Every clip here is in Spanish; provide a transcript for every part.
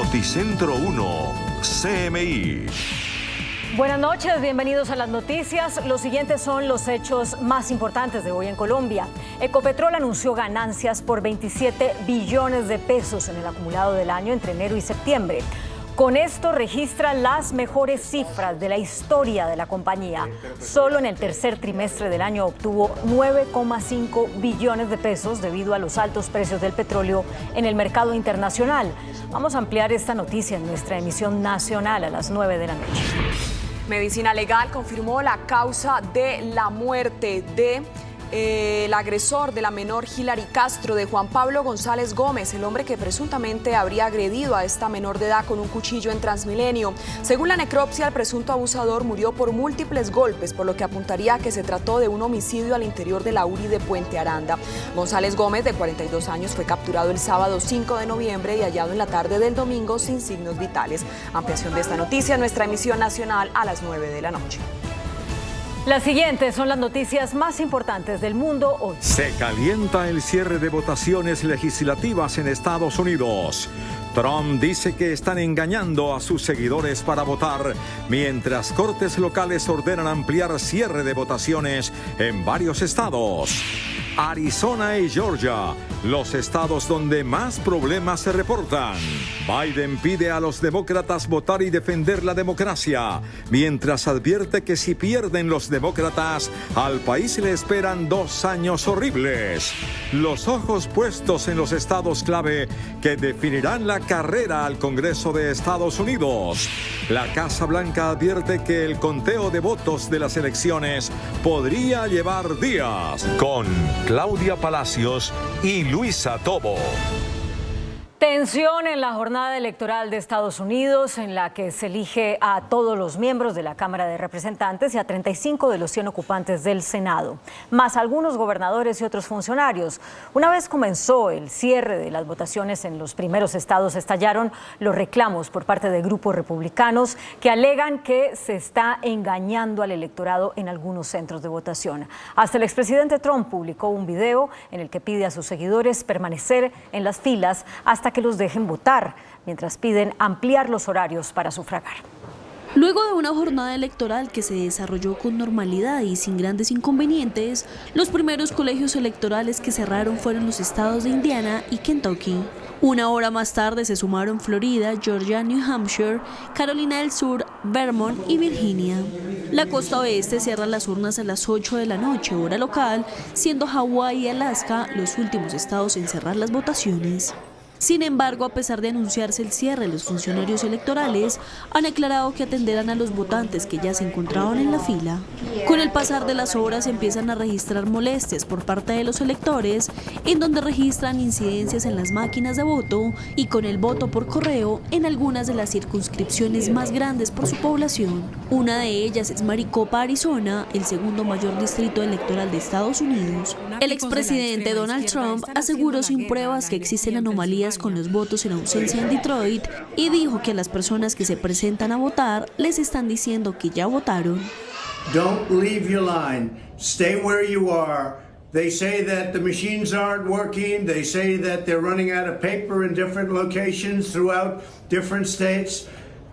Noticentro 1, CMI. Buenas noches, bienvenidos a las noticias. Los siguientes son los hechos más importantes de hoy en Colombia. Ecopetrol anunció ganancias por 27 billones de pesos en el acumulado del año entre enero y septiembre. Con esto registra las mejores cifras de la historia de la compañía. Solo en el tercer trimestre del año obtuvo 9,5 billones de pesos debido a los altos precios del petróleo en el mercado internacional. Vamos a ampliar esta noticia en nuestra emisión nacional a las 9 de la noche. Medicina Legal confirmó la causa de la muerte de el agresor de la menor Hilary Castro, de Juan Pablo González Gómez, el hombre que presuntamente habría agredido a esta menor de edad con un cuchillo en Transmilenio. Según la necropsia, el presunto abusador murió por múltiples golpes, por lo que apuntaría a que se trató de un homicidio al interior de la URI de Puente Aranda. González Gómez, de 42 años, fue capturado el sábado 5 de noviembre y hallado en la tarde del domingo sin signos vitales. Ampliación de esta noticia en nuestra emisión nacional a las 9 de la noche. Las siguientes son las noticias más importantes del mundo hoy. Se calienta el cierre de votaciones legislativas en Estados Unidos. Trump dice que están engañando a sus seguidores para votar, mientras cortes locales ordenan ampliar cierre de votaciones en varios estados. Arizona y Georgia, los estados donde más problemas se reportan. Biden pide a los demócratas votar y defender la democracia, mientras advierte que si pierden los demócratas, al país le esperan 2 años horribles. Los ojos puestos en los estados clave que definirán la carrera al Congreso de Estados Unidos. La Casa Blanca advierte que el conteo de votos de las elecciones podría llevar días. Con Claudia Palacios y Luisa Tobo. Tensión en la jornada electoral de Estados Unidos, en la que se elige a todos los miembros de la Cámara de Representantes y a 35 de los 100 ocupantes del Senado, más algunos gobernadores y otros funcionarios. Una vez comenzó el cierre de las votaciones en los primeros estados, estallaron los reclamos por parte de grupos republicanos que alegan que se está engañando al electorado en algunos centros de votación. Hasta el expresidente Trump publicó un video en el que pide a sus seguidores permanecer en las filas hasta que los dejen votar, mientras piden ampliar los horarios para sufragar. Luego de una jornada electoral que se desarrolló con normalidad y sin grandes inconvenientes, los primeros colegios electorales que cerraron fueron los estados de Indiana y Kentucky. Una hora más tarde se sumaron Florida, Georgia, New Hampshire, Carolina del Sur, Vermont y Virginia. La costa oeste cierra las urnas a las 8 de la noche, hora local, siendo Hawái y Alaska los últimos estados en cerrar las votaciones. Sin embargo, a pesar de anunciarse el cierre, los funcionarios electorales han aclarado que atenderán a los votantes que ya se encontraban en la fila. Con el pasar de las horas empiezan a registrar molestias por parte de los electores, en donde registran incidencias en las máquinas de voto y con el voto por correo en algunas de las circunscripciones más grandes por su población. Una de ellas es Maricopa, Arizona, el segundo mayor distrito electoral de Estados Unidos. El expresidente Donald Trump aseguró sin pruebas que existen anomalías con los votos en ausencia en Detroit y dijo que a las personas que se presentan a votar les están diciendo que ya votaron. Don't leave your line. Stay where you are. They say that the machines aren't working. They say that they're running out of paper in different locations throughout different states.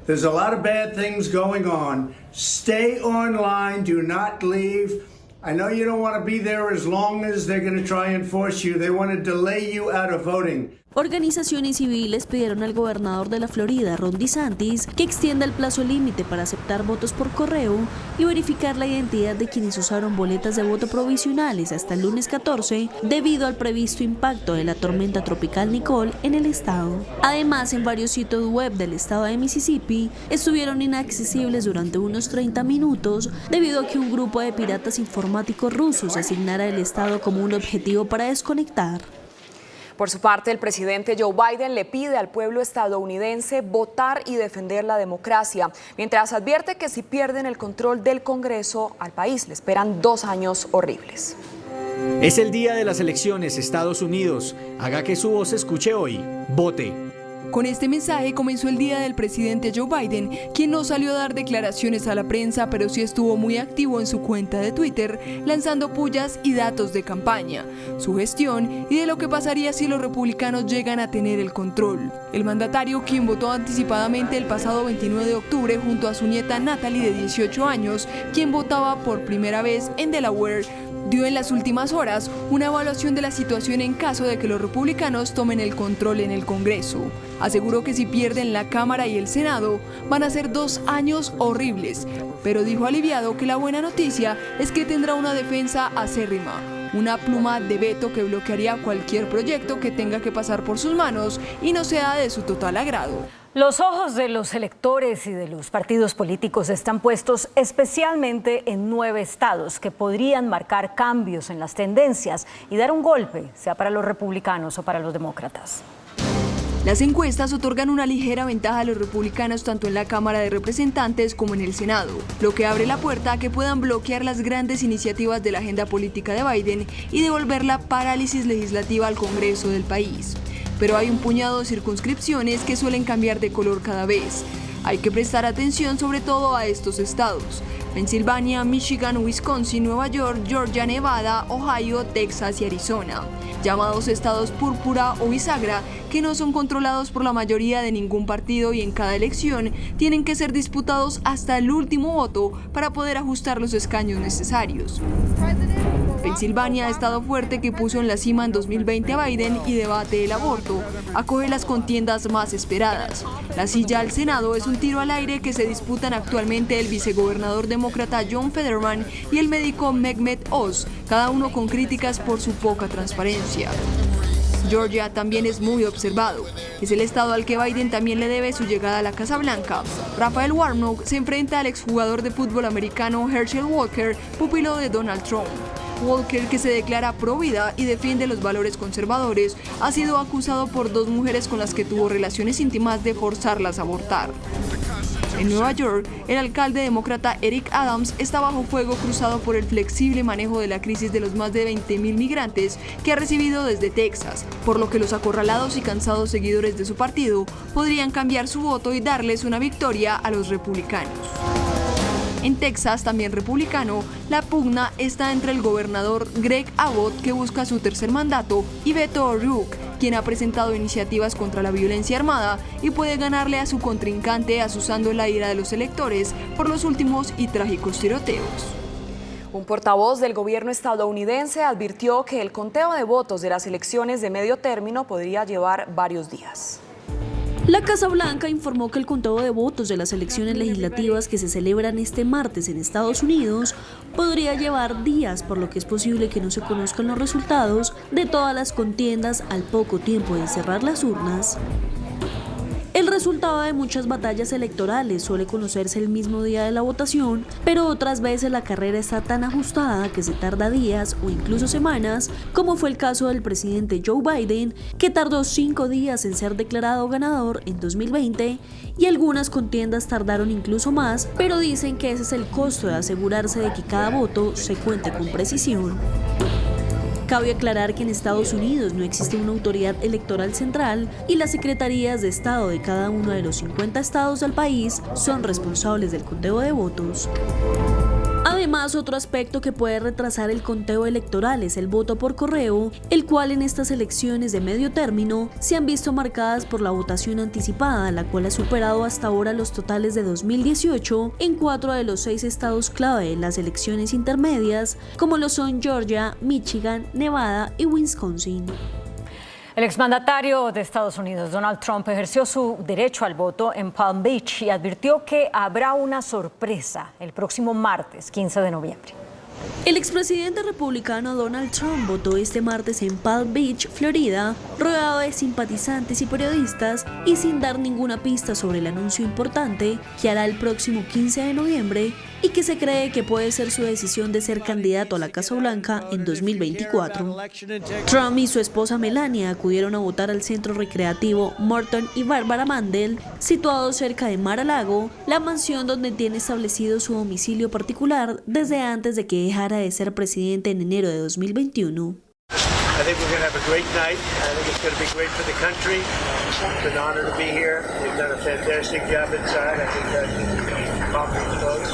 There's a lot of bad things going on. Stay online. Do not leave. I know you don't want to be there as long as they're going to try and force you. They want to delay you out of voting. Organizaciones civiles pidieron al gobernador de la Florida, Ron DeSantis, que extienda el plazo límite para aceptar votos por correo y verificar la identidad de quienes usaron boletas de voto provisionales hasta el lunes 14 debido al previsto impacto de la tormenta tropical Nicole en el estado. Además, en varios sitios web del estado de Mississippi estuvieron inaccesibles durante unos 30 minutos debido a que un grupo de piratas informáticos rusos asignara el estado como un objetivo para desconectar. Por su parte, el presidente Joe Biden le pide al pueblo estadounidense votar y defender la democracia, mientras advierte que si pierden el control del Congreso, al país le esperan 2 años horribles. Es el día de las elecciones, Estados Unidos. Haga que su voz se escuche hoy. Vote. Con este mensaje comenzó el día del presidente Joe Biden, quien no salió a dar declaraciones a la prensa, pero sí estuvo muy activo en su cuenta de Twitter, lanzando pullas y datos de campaña, su gestión y de lo que pasaría si los republicanos llegan a tener el control. El mandatario, quien votó anticipadamente el pasado 29 de octubre junto a su nieta Natalie de 18 años, quien votaba por primera vez en Delaware, dio en las últimas horas una evaluación de la situación en caso de que los republicanos tomen el control en el Congreso. Aseguró que si pierden la Cámara y el Senado, van a ser 2 años horribles, pero dijo aliviado que la buena noticia es que tendrá una defensa acérrima, una pluma de veto que bloquearía cualquier proyecto que tenga que pasar por sus manos y no sea de su total agrado. Los ojos de los electores y de los partidos políticos están puestos especialmente en 9 estados que podrían marcar cambios en las tendencias y dar un golpe, sea para los republicanos o para los demócratas. Las encuestas otorgan una ligera ventaja a los republicanos tanto en la Cámara de Representantes como en el Senado, lo que abre la puerta a que puedan bloquear las grandes iniciativas de la agenda política de Biden y devolver la parálisis legislativa al Congreso del país. Pero hay un puñado de circunscripciones que suelen cambiar de color cada vez. Hay que prestar atención sobre todo a estos estados: Pensilvania, Michigan, Wisconsin, Nueva York, Georgia, Nevada, Ohio, Texas y Arizona, llamados estados púrpura o bisagra, que no son controlados por la mayoría de ningún partido y en cada elección tienen que ser disputados hasta el último voto para poder ajustar los escaños necesarios. Pensilvania, estado fuerte que puso en la cima en 2020 a Biden y debate el aborto, acoge las contiendas más esperadas. La silla al Senado es un tiro al aire que se disputan actualmente el vicegobernador demócrata John Fetterman y el médico Mehmet Oz, cada uno con críticas por su poca transparencia. Georgia también es muy observado. Es el estado al que Biden también le debe su llegada a la Casa Blanca. Raphael Warnock se enfrenta al exjugador de fútbol americano Herschel Walker, pupilo de Donald Trump. Walker, que se declara pro vida y defiende los valores conservadores, ha sido acusado por 2 mujeres con las que tuvo relaciones íntimas de forzarlas a abortar. En Nueva York, el alcalde demócrata Eric Adams está bajo fuego cruzado por el flexible manejo de la crisis de los más de 20.000 migrantes que ha recibido desde Texas, por lo que los acorralados y cansados seguidores de su partido podrían cambiar su voto y darles una victoria a los republicanos. En Texas, también republicano, la pugna está entre el gobernador Greg Abbott, que busca su 3er mandato, y Beto O'Rourke, quien ha presentado iniciativas contra la violencia armada y puede ganarle a su contrincante asusando la ira de los electores por los últimos y trágicos tiroteos. Un portavoz del gobierno estadounidense advirtió que el conteo de votos de las elecciones de medio término podría llevar varios días. La Casa Blanca informó que el conteo de votos de las elecciones legislativas que se celebran este martes en Estados Unidos podría llevar días, por lo que es posible que no se conozcan los resultados de todas las contiendas al poco tiempo de cerrar las urnas. El resultado de muchas batallas electorales suele conocerse el mismo día de la votación, pero otras veces la carrera está tan ajustada que se tarda días o incluso semanas, como fue el caso del presidente Joe Biden, que tardó 5 días en ser declarado ganador en 2020, y algunas contiendas tardaron incluso más, pero dicen que ese es el costo de asegurarse de que cada voto se cuente con precisión. Cabe aclarar que en Estados Unidos no existe una autoridad electoral central y las secretarías de Estado de cada uno de los 50 estados del país son responsables del conteo de votos. Además, otro aspecto que puede retrasar el conteo electoral es el voto por correo, el cual en estas elecciones de medio término se han visto marcadas por la votación anticipada, la cual ha superado hasta ahora los totales de 2018 en 4 de los 6 estados clave en las elecciones intermedias, como lo son Georgia, Michigan, Nevada y Wisconsin. El exmandatario de Estados Unidos, Donald Trump, ejerció su derecho al voto en Palm Beach y advirtió que habrá una sorpresa el próximo martes, 15 de noviembre. El expresidente republicano Donald Trump votó este martes en Palm Beach, Florida, rodeado de simpatizantes y periodistas y sin dar ninguna pista sobre el anuncio importante que hará el próximo 15 de noviembre y que se cree que puede ser su decisión de ser candidato a la Casa Blanca en 2024. Trump y su esposa Melania acudieron a votar al centro recreativo Morton y Barbara Mandel, situado cerca de Mar-a-Lago, la mansión donde tiene establecido su domicilio particular desde antes de que dejara de ser presidente en enero de 2021. I think we're going to have a great night. I think it's going to be great for the country. It's an honor to be here. They've done a fantastic job inside. I think that the conference close.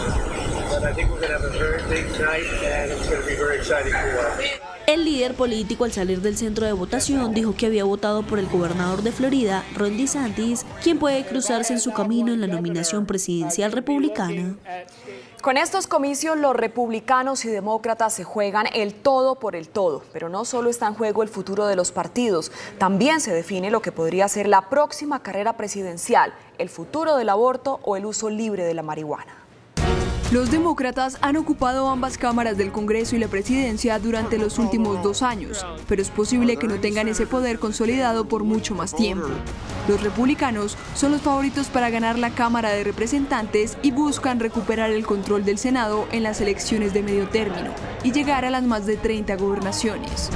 But I think we're going to have a very big night, and it's going to be very exciting to watch. El líder político, al salir del centro de votación, dijo que había votado por el gobernador de Florida, Ron DeSantis, quien puede cruzarse en su camino en la nominación presidencial republicana. Con estos comicios, los republicanos y demócratas se juegan el todo por el todo, pero no solo está en juego el futuro de los partidos, también se define lo que podría ser la próxima carrera presidencial, el futuro del aborto o el uso libre de la marihuana. Los demócratas han ocupado ambas cámaras del Congreso y la presidencia durante los últimos 2 años, pero es posible que no tengan ese poder consolidado por mucho más tiempo. Los republicanos son los favoritos para ganar la Cámara de Representantes y buscan recuperar el control del Senado en las elecciones de medio término y llegar a las más de 30 gobernaciones.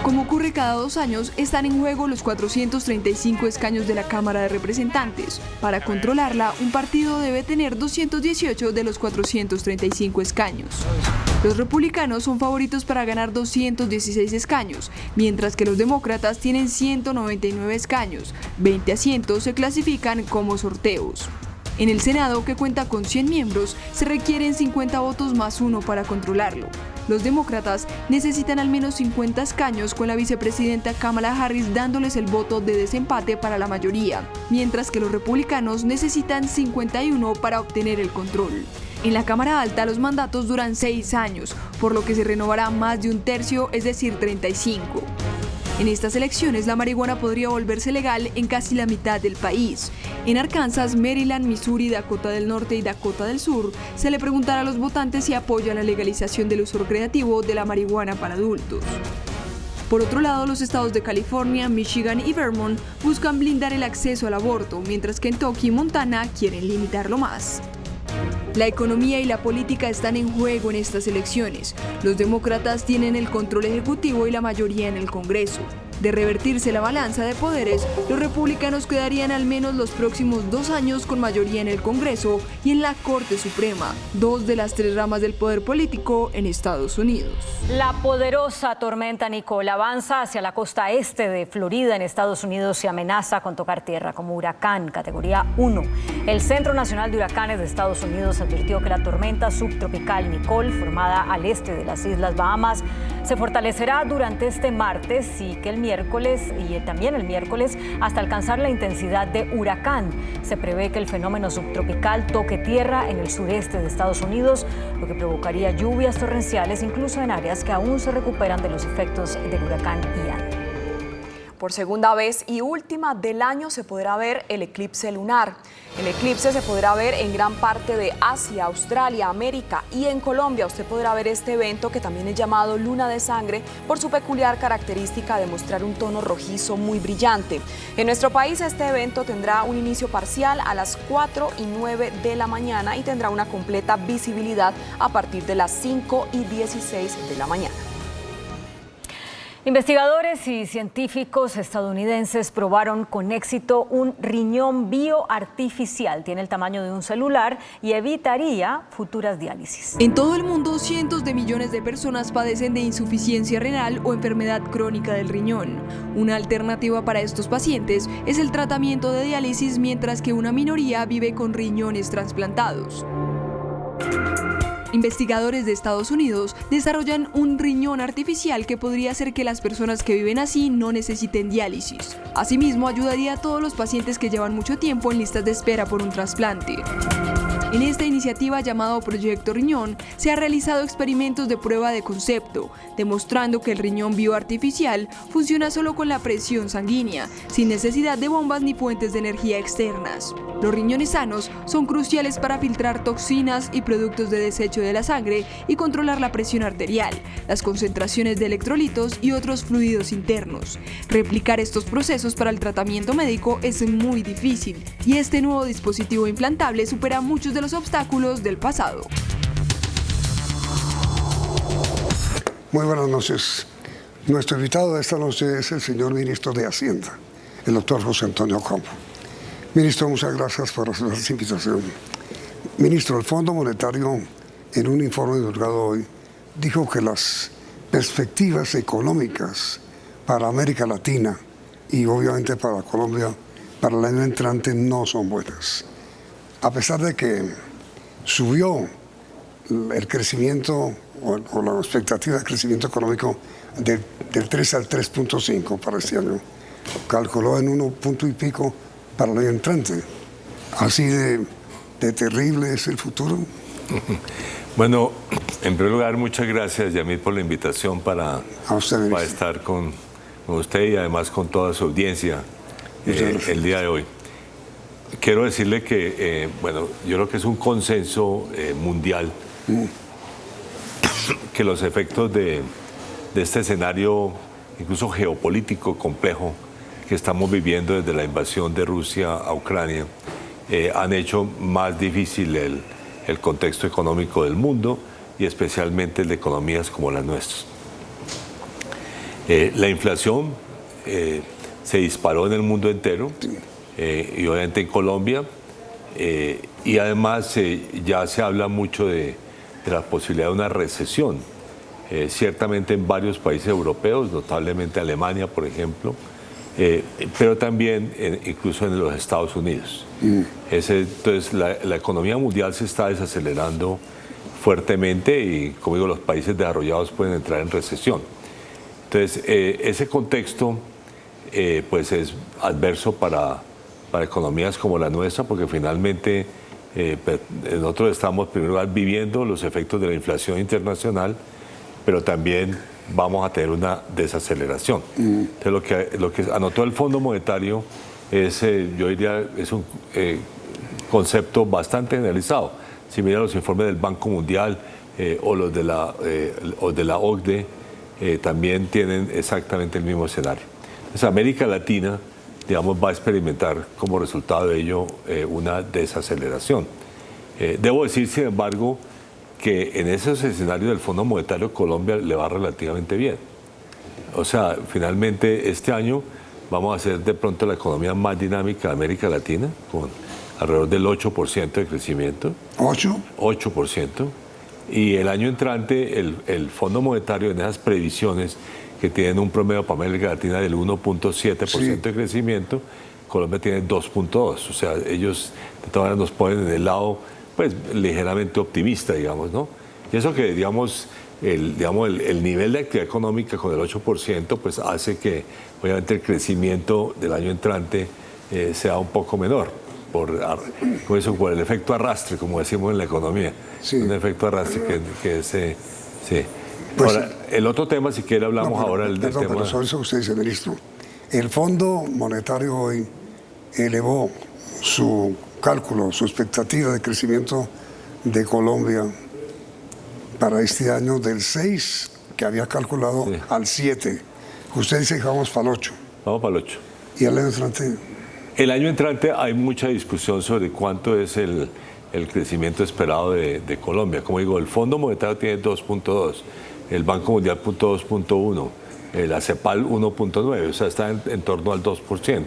Como ocurre cada 2 años, están en juego los 435 escaños de la Cámara de Representantes. Para controlarla, un partido debe tener 218 de los 435 escaños. Los republicanos son favoritos para ganar 216 escaños, mientras que los demócratas tienen 199 escaños. 20 asientos se clasifican como sorteos. En el Senado, que cuenta con 100 miembros, se requieren 50 votos más 1 para controlarlo. Los demócratas necesitan al menos 50 escaños, con la vicepresidenta Kamala Harris dándoles el voto de desempate para la mayoría, mientras que los republicanos necesitan 51 para obtener el control. En la Cámara Alta los mandatos duran 6 años, por lo que se renovará más de un tercio, es decir, 35. En estas elecciones, la marihuana podría volverse legal en casi la mitad del país. En Arkansas, Maryland, Missouri, Dakota del Norte y Dakota del Sur, se le preguntará a los votantes si apoyan la legalización del uso recreativo de la marihuana para adultos. Por otro lado, los estados de California, Michigan y Vermont buscan blindar el acceso al aborto, mientras que Kentucky y Montana quieren limitarlo más. La economía y la política están en juego en estas elecciones. Los demócratas tienen el control ejecutivo y la mayoría en el Congreso. De revertirse la balanza de poderes, los republicanos quedarían al menos los próximos 2 años con mayoría en el Congreso y en la Corte Suprema, 2 de las 3 ramas del poder político en Estados Unidos. La poderosa tormenta Nicole avanza hacia la costa este de Florida, en Estados Unidos, y amenaza con tocar tierra como huracán categoría 1. El Centro Nacional de Huracanes de Estados Unidos advirtió que la tormenta subtropical Nicole, formada al este de las Islas Bahamas, se fortalecerá durante este martes y que también el miércoles hasta alcanzar la intensidad de huracán. Se prevé que el fenómeno subtropical toque tierra en el sureste de Estados Unidos, lo que provocaría lluvias torrenciales incluso en áreas que aún se recuperan de los efectos del huracán Ian. Por segunda vez y última del año se podrá ver el eclipse lunar. El eclipse se podrá ver en gran parte de Asia, Australia, América y en Colombia. Usted podrá ver este evento, que también es llamado luna de sangre, por su peculiar característica de mostrar un tono rojizo muy brillante. En nuestro país este evento tendrá un inicio parcial a las 4:09 de la mañana y tendrá una completa visibilidad a partir de las 5:16 de la mañana. Investigadores y científicos estadounidenses probaron con éxito un riñón bioartificial. Tiene el tamaño de un celular y evitaría futuras diálisis. En todo el mundo, cientos de millones de personas padecen de insuficiencia renal o enfermedad crónica del riñón. Una alternativa para estos pacientes es el tratamiento de diálisis, mientras que una minoría vive con riñones trasplantados. Investigadores de Estados Unidos desarrollan un riñón artificial que podría hacer que las personas que viven así no necesiten diálisis. Asimismo, ayudaría a todos los pacientes que llevan mucho tiempo en listas de espera por un trasplante. En esta iniciativa, llamado Proyecto Riñón, se han realizado experimentos de prueba de concepto, demostrando que el riñón bioartificial funciona solo con la presión sanguínea, sin necesidad de bombas ni fuentes de energía externas. Los riñones sanos son cruciales para filtrar toxinas y productos de desecho de la sangre y controlar la presión arterial, las concentraciones de electrolitos y otros fluidos internos. Replicar estos procesos para el tratamiento médico es muy difícil, y este nuevo dispositivo implantable supera muchos de los obstáculos del pasado. Muy buenas noches. Nuestro invitado de esta noche es el señor ministro de Hacienda, el doctor José Antonio Campo. Ministro, muchas gracias por aceptar esta invitación. Ministro, el Fondo Monetario, en un informe divulgado hoy, dijo que las perspectivas económicas para América Latina y obviamente para Colombia para el año entrante no son buenas. A pesar de que subió el crecimiento o la expectativa de crecimiento económico del 3 al 3.5 para este año, calculó en 1 punto y pico para el año entrante. Así de terrible es el futuro. Bueno, en primer lugar, muchas gracias, Yamil, por la invitación para estar con usted y además con toda su audiencia el día de hoy. Quiero decirle que, bueno, yo creo que es un consenso mundial que los efectos de este escenario, incluso geopolítico complejo, que estamos viviendo desde la invasión de Rusia a Ucrania, han hecho más difícil el contexto económico del mundo y especialmente el de economías como las nuestras. La inflación se disparó en el mundo entero y obviamente en Colombia y además ya se habla mucho de la posibilidad de una recesión, ciertamente en varios países europeos, notablemente Alemania, por ejemplo, pero también incluso en los Estados Unidos. Entonces la economía mundial se está desacelerando fuertemente y, como digo, los países desarrollados pueden entrar en recesión. Entonces ese contexto pues es adverso para economías como la nuestra, porque finalmente nosotros estamos en primer lugar viviendo los efectos de la inflación internacional, pero también vamos a tener una desaceleración. Entonces lo que anotó el Fondo Monetario es, yo diría, es un concepto bastante generalizado. Si mira los informes del Banco Mundial o los de la OCDE, también tienen exactamente el mismo escenario. Entonces América Latina, digamos, va a experimentar como resultado de ello una desaceleración. Debo decir, sin embargo, que en esos escenarios del Fondo Monetario Colombia le va relativamente bien. O sea, finalmente este año vamos a ser de pronto la economía más dinámica de América Latina, con alrededor del 8% de crecimiento. ¿8? 8%. Y el año entrante el Fondo Monetario en esas previsiones que tienen un promedio para América Latina del 1.7% de crecimiento, Colombia tiene 2.2%. O sea, ellos de todas maneras nos ponen en el lado pues ligeramente optimista, digamos, ¿no? Y eso que, digamos, el nivel de actividad económica con el 8%, pues hace que, obviamente, el crecimiento del año entrante sea un poco menor, por el efecto arrastre, como decimos en la economía. Sí. Un efecto arrastre que sí. Pues, ahora, el otro tema, si quiere, hablamos ahora del tema... Pero sobre eso usted dice, ministro, el Fondo Monetario hoy elevó su cálculo, su expectativa de crecimiento de Colombia para este año del 6, que había calculado, al 7. Usted dice que vamos para el 8. Vamos para el 8. ¿Y el año entrante? El año entrante hay mucha discusión sobre cuánto es el crecimiento esperado de Colombia. Como digo, el Fondo Monetario tiene 2.2, el Banco Mundial 2.1, la CEPAL 1.9, o sea, está en torno al 2%.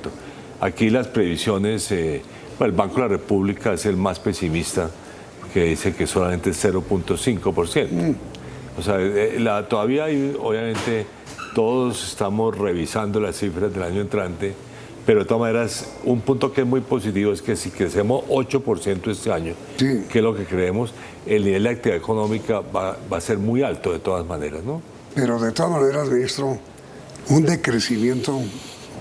Aquí las previsiones, el Banco de la República es el más pesimista, que dice que solamente es 0.5%. O sea, todavía hay, obviamente, todos estamos revisando las cifras del año entrante, pero de todas maneras, un punto que es muy positivo es que si crecemos 8% este año, que es lo que creemos, el nivel de actividad económica va a ser muy alto de todas maneras, ¿no? Pero de todas maneras, ministro, un decrecimiento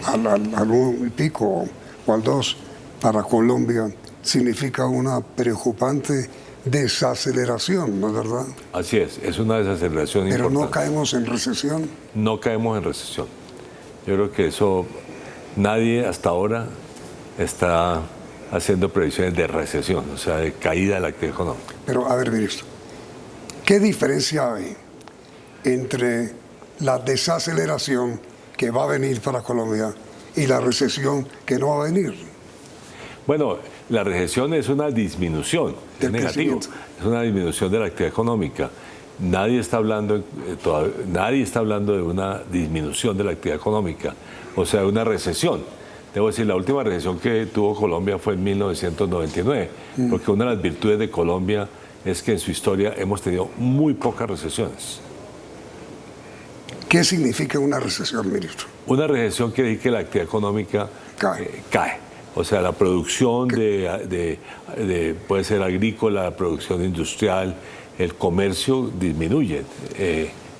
al 1 y pico o al 2 para Colombia significa una preocupante desaceleración, ¿no es verdad? Así es una desaceleración importante. Pero no caemos en recesión. No caemos en recesión. Yo creo que eso... Nadie hasta ahora está haciendo previsiones de recesión, o sea, de caída de la actividad económica. Pero, a ver, ministro, ¿qué diferencia hay entre la desaceleración que va a venir para Colombia y la recesión que no va a venir? Bueno, la recesión es una disminución, es negativo, es una disminución de la actividad económica. Nadie está hablando de una disminución de la actividad económica, o sea, de una recesión. Debo decir, la última recesión que tuvo Colombia fue en 1999, porque una de las virtudes de Colombia es que en su historia hemos tenido muy pocas recesiones. ¿Qué significa una recesión, ministro? Una recesión quiere decir que la actividad económica cae. O sea, la producción puede ser agrícola, la producción industrial, el comercio disminuye.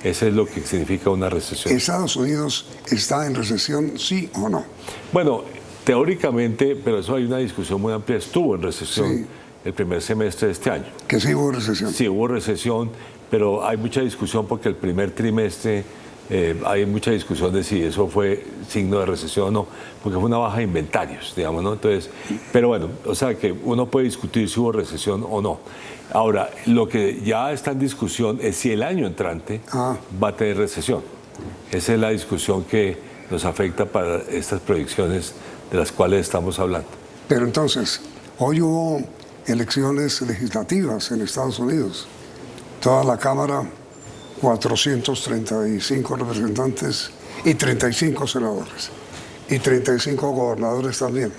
Eso es lo que significa una recesión. ¿Estados Unidos está en recesión, sí o no? Bueno, teóricamente, pero eso hay una discusión muy amplia, estuvo en recesión el primer semestre de este año. ¿Que sí hubo recesión? Sí, hubo recesión, pero hay mucha discusión porque el primer trimestre hay mucha discusión de si eso fue signo de recesión o no, porque fue una baja de inventarios, digamos, ¿no? Entonces, pero bueno, o sea que uno puede discutir si hubo recesión o no. Ahora, lo que ya está en discusión es si el año entrante va a tener recesión. Esa es la discusión que nos afecta para estas proyecciones de las cuales estamos hablando. Pero entonces, hoy hubo elecciones legislativas en Estados Unidos. Toda la Cámara, 435 representantes y 35 senadores. Y 35 gobernadores también.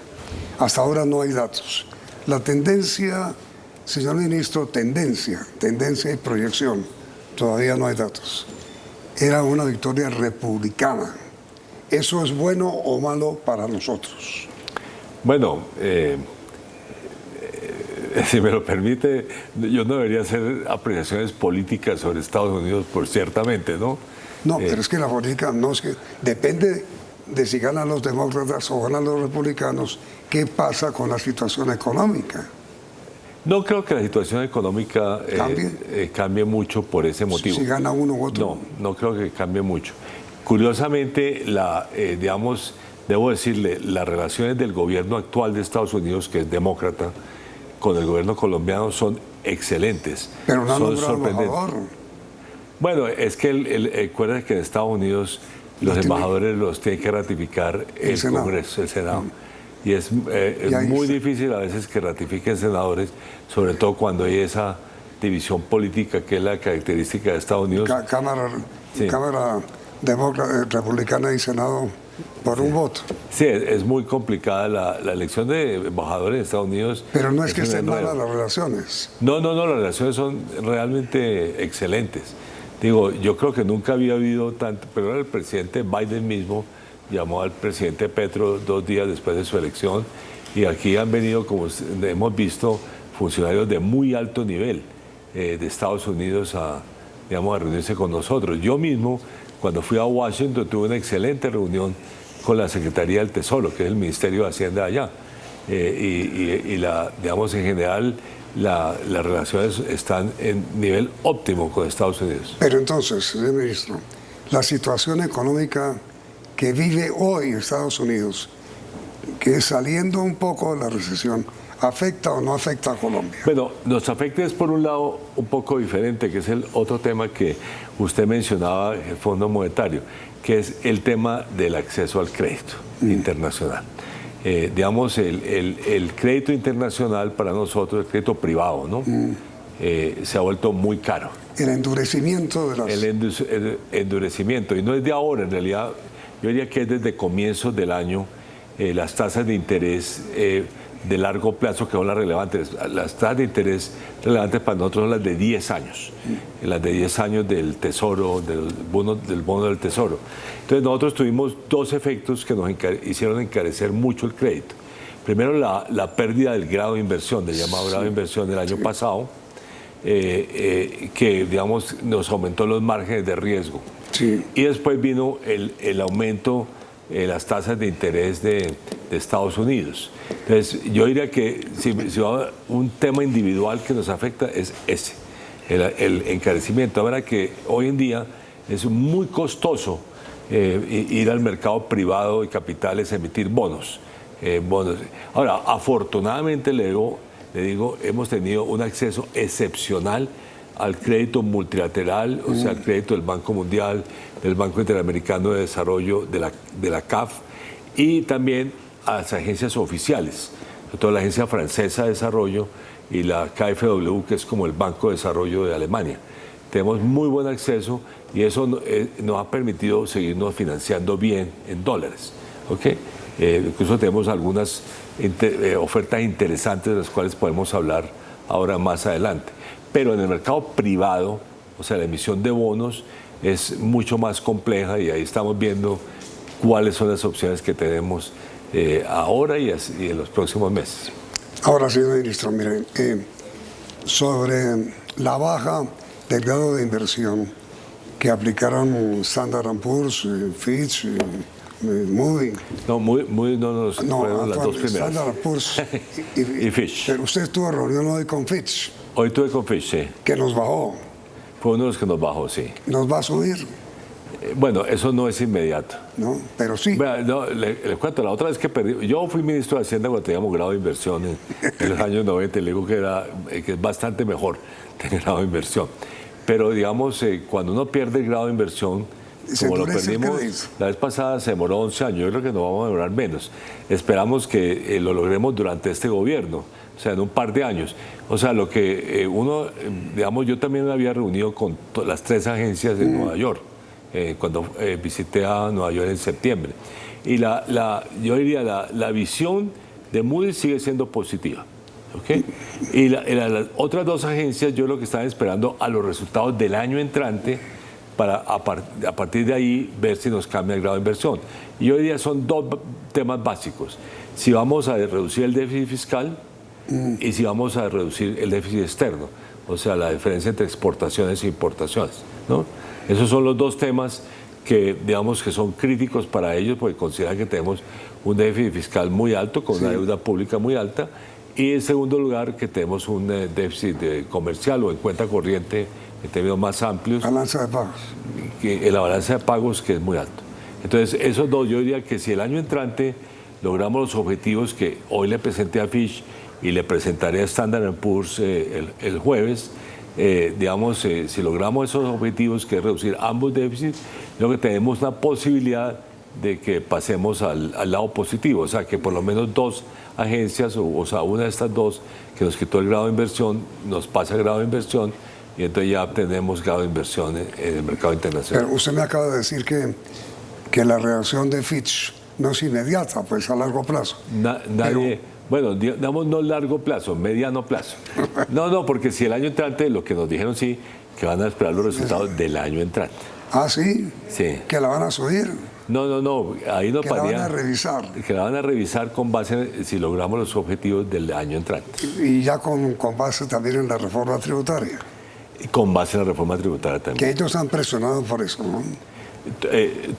Hasta ahora no hay datos. La tendencia, señor ministro, tendencia y proyección, todavía no hay datos. Era una victoria republicana. ¿Eso es bueno o malo para nosotros? Bueno, si me lo permite, yo no debería hacer apreciaciones políticas sobre Estados Unidos, por ciertamente, ¿no? No, pero es que la política no es que depende de si ganan los demócratas o ganan los republicanos. ¿Qué pasa con la situación económica? No creo que la situación económica cambie mucho por ese motivo. Si gana uno u otro. No creo que cambie mucho. Curiosamente, digamos, debo decirle, las relaciones del gobierno actual de Estados Unidos, que es demócrata, con el gobierno colombiano son excelentes. Pero no son sorprendentes. Bueno, es que recuerda que en Estados Unidos los embajadores los tiene que ratificar el Congreso, el Senado. Y es muy difícil a veces que ratifiquen senadores, sobre todo cuando hay esa división política que es la característica de Estados Unidos. Cámara republicana y Senado por un voto. Sí, es muy complicada la elección de embajadores de Estados Unidos. Pero no es que estén malas las relaciones. No, las relaciones son realmente excelentes. Digo, yo creo que nunca había habido tanto, pero era el presidente Biden mismo llamó al presidente Petro 2 días después de su elección y aquí han venido, como hemos visto, funcionarios de muy alto nivel de Estados Unidos a reunirse con nosotros. Yo mismo, cuando fui a Washington, tuve una excelente reunión con la Secretaría del Tesoro, que es el Ministerio de Hacienda allá. En general, las relaciones están en nivel óptimo con Estados Unidos. Pero entonces, señor ministro, la situación económica que vive hoy Estados Unidos, que es saliendo un poco de la recesión, ¿afecta o no afecta a Colombia? Bueno, nos afecta es por un lado un poco diferente, que es el otro tema que usted mencionaba, el Fondo Monetario, que es el tema del acceso al crédito internacional. El crédito internacional para nosotros, el crédito privado, ¿no? Se ha vuelto muy caro. El endurecimiento de las... El endurecimiento, y no es de ahora, en realidad, yo diría que es desde comienzos del año, las tasas de interés de largo plazo que son las relevantes. Las tasas de interés relevantes para nosotros son las de 10 años, las de 10 años del Tesoro, del bono del Tesoro. Entonces nosotros tuvimos dos efectos que nos hicieron encarecer mucho el crédito. Primero, la pérdida del grado de inversión, del llamado grado de inversión del año pasado, que digamos nos aumentó los márgenes de riesgo. Sí. Y después vino el aumento las tasas de interés de Estados Unidos. Entonces, yo diría que si va un tema individual que nos afecta es ese, el encarecimiento. Ahora que hoy en día es muy costoso ir al mercado privado de capitales a emitir bonos. Ahora, afortunadamente le digo, hemos tenido un acceso excepcional al crédito multilateral, o sea, al crédito del Banco Mundial, del Banco Interamericano de Desarrollo, de la CAF, y también a las agencias oficiales, sobre todo la Agencia Francesa de Desarrollo y la KfW, que es como el Banco de Desarrollo de Alemania. Tenemos muy buen acceso y eso nos ha permitido seguirnos financiando bien en dólares. ¿Okay? Incluso tenemos algunas ofertas interesantes de las cuales podemos hablar ahora más adelante. Pero en el mercado privado, o sea, la emisión de bonos, es mucho más compleja y ahí estamos viendo cuáles son las opciones que tenemos ahora y en los próximos meses. Ahora, señor ministro, mire, sobre la baja del grado de inversión que aplicaron Standard & Poor's, Fitch, Moody. No, Moody no fueron las dos primeras. Standard & Poor's y Fitch. Pero usted tuvo reunión hoy con Fitch. Hoy tuve con Fitch, sí. Que nos bajó. Fue uno de los que nos bajó, sí. ¿Nos va a subir? Bueno, eso no es inmediato. No, pero sí. No, le cuento, la otra vez que perdí, yo fui ministro de Hacienda cuando teníamos grado de inversión en los años 90, y le digo que es bastante mejor tener grado de inversión. Pero digamos, cuando uno pierde el grado de inversión, como lo perdimos la vez pasada, se demoró 11 años, yo creo que nos vamos a demorar menos. Esperamos que lo logremos durante este gobierno, o sea, en un par de años. O sea, lo que digamos, yo también me había reunido con las 3 agencias de Nueva York, cuando visité a Nueva York en septiembre. Y yo diría, la visión de Moody's sigue siendo positiva. ¿Okay? Y las otras 2 agencias, yo lo que estaba esperando a los resultados del año entrante para a partir de ahí ver si nos cambia el grado de inversión. Y hoy día son 2 temas básicos. Si vamos a reducir el déficit fiscal y si vamos a reducir el déficit externo, o sea, la diferencia entre exportaciones e importaciones, ¿no? Esos son los 2 temas que, digamos, que son críticos para ellos, porque consideran que tenemos un déficit fiscal muy alto, con una deuda pública muy alta, y en segundo lugar, que tenemos un déficit comercial o en cuenta corriente en términos más amplios. Balanza de pagos. La balanza de pagos, que es muy alto. Entonces, esos 2, yo diría que si el año entrante logramos los objetivos que hoy le presenté a Fitch y le presentaré a Standard & Poor's el jueves, digamos, si logramos esos objetivos, que es reducir ambos déficits, creo que tenemos una posibilidad de que pasemos al lado positivo, o sea, que por lo menos 2 agencias, o sea, una de estas 2 que nos quitó el grado de inversión, nos pasa el grado de inversión y entonces ya tenemos grado de inversión en el mercado internacional. Pero usted me acaba de decir que la reacción de Fitch no es inmediata, pues a largo plazo. Bueno, digamos no largo plazo, mediano plazo. No, porque si el año entrante, lo que nos dijeron sí, que van a esperar los resultados del año entrante. ¿Ah, sí? Sí. ¿Que la van a subir? No, ahí no paría. Que la van a revisar. Que la van a revisar con base en si logramos los objetivos del año entrante. Y ya con base también en la reforma tributaria. Y con base en la reforma tributaria también. Que ellos han presionado por eso, ¿no?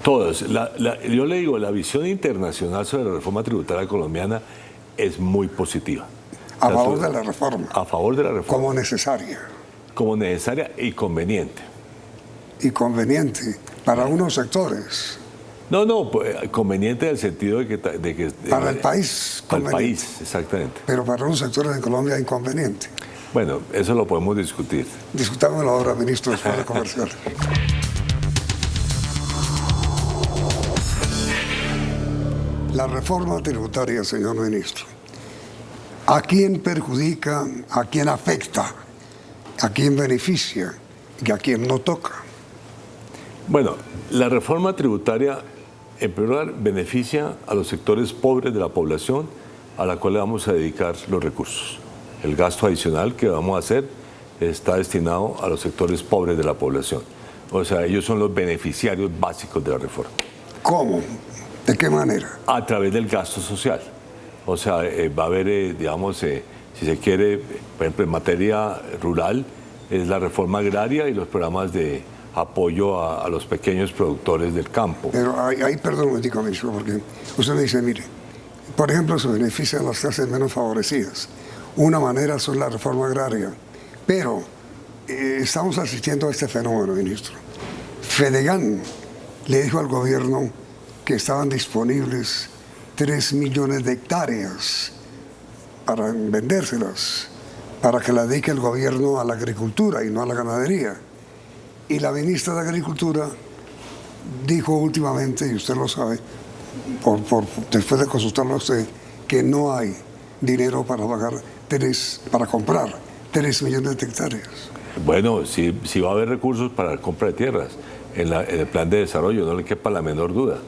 Todos. Yo le digo, la visión internacional sobre la reforma tributaria colombiana es muy positiva. A favor de la reforma. A favor de la reforma. Como necesaria. Como necesaria y conveniente. Y conveniente para unos sectores. No, pues, conveniente en el sentido de que para el país. Para el país, exactamente. Pero para unos sectores de Colombia inconveniente. Bueno, eso lo podemos discutir. Discutámoslo ahora, ministro, después de comercial. La reforma tributaria, señor ministro, ¿a quién perjudica, a quién afecta, a quién beneficia y a quién no toca? Bueno, la reforma tributaria, en primer lugar, beneficia a los sectores pobres de la población a la cual le vamos a dedicar los recursos. El gasto adicional que vamos a hacer está destinado a los sectores pobres de la población. O sea, ellos son los beneficiarios básicos de la reforma. ¿Cómo? ¿De qué manera? A través del gasto social. O sea, va a haber, digamos, si se quiere, por ejemplo, en materia rural, es la reforma agraria y los programas de apoyo a los pequeños productores del campo. Pero ahí perdón un momentico, ministro, porque usted me dice, mire, por ejemplo, se benefician las clases menos favorecidas. Una manera es la reforma agraria. Pero estamos asistiendo a este fenómeno, ministro. Fedegan le dijo al gobierno que estaban disponibles 3 millones de hectáreas para vendérselas, para que la dedique el gobierno a la agricultura y no a la ganadería. Y la ministra de Agricultura dijo últimamente, y usted lo sabe, después de consultarlo a usted, que no hay dinero para para comprar 3 millones de hectáreas. Bueno, sí va a haber recursos para la compra de tierras en el plan de desarrollo, no le quepa la menor duda.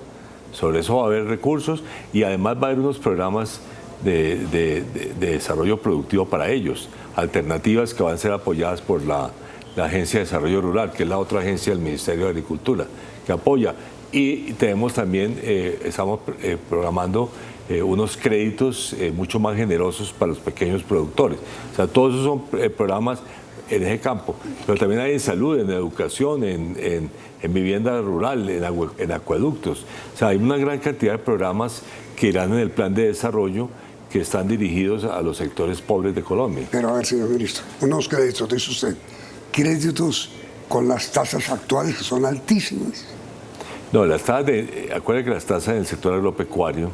Sobre eso va a haber recursos y además va a haber unos programas de desarrollo productivo para ellos, alternativas que van a ser apoyadas por la la Agencia de Desarrollo Rural, que es la otra agencia del Ministerio de Agricultura, que apoya. Y tenemos también, estamos programando unos créditos mucho más generosos para los pequeños productores. O sea, todos esos son programas en ese campo. Pero también hay en salud, en educación, en vivienda rural, en acueductos. O sea, hay una gran cantidad de programas que irán en el plan de desarrollo que están dirigidos a los sectores pobres de Colombia. Pero a ver, señor ministro, unos créditos, dice usted, créditos con las tasas actuales que son altísimas. No, las tasas acuérdense que las tasas en el sector agropecuario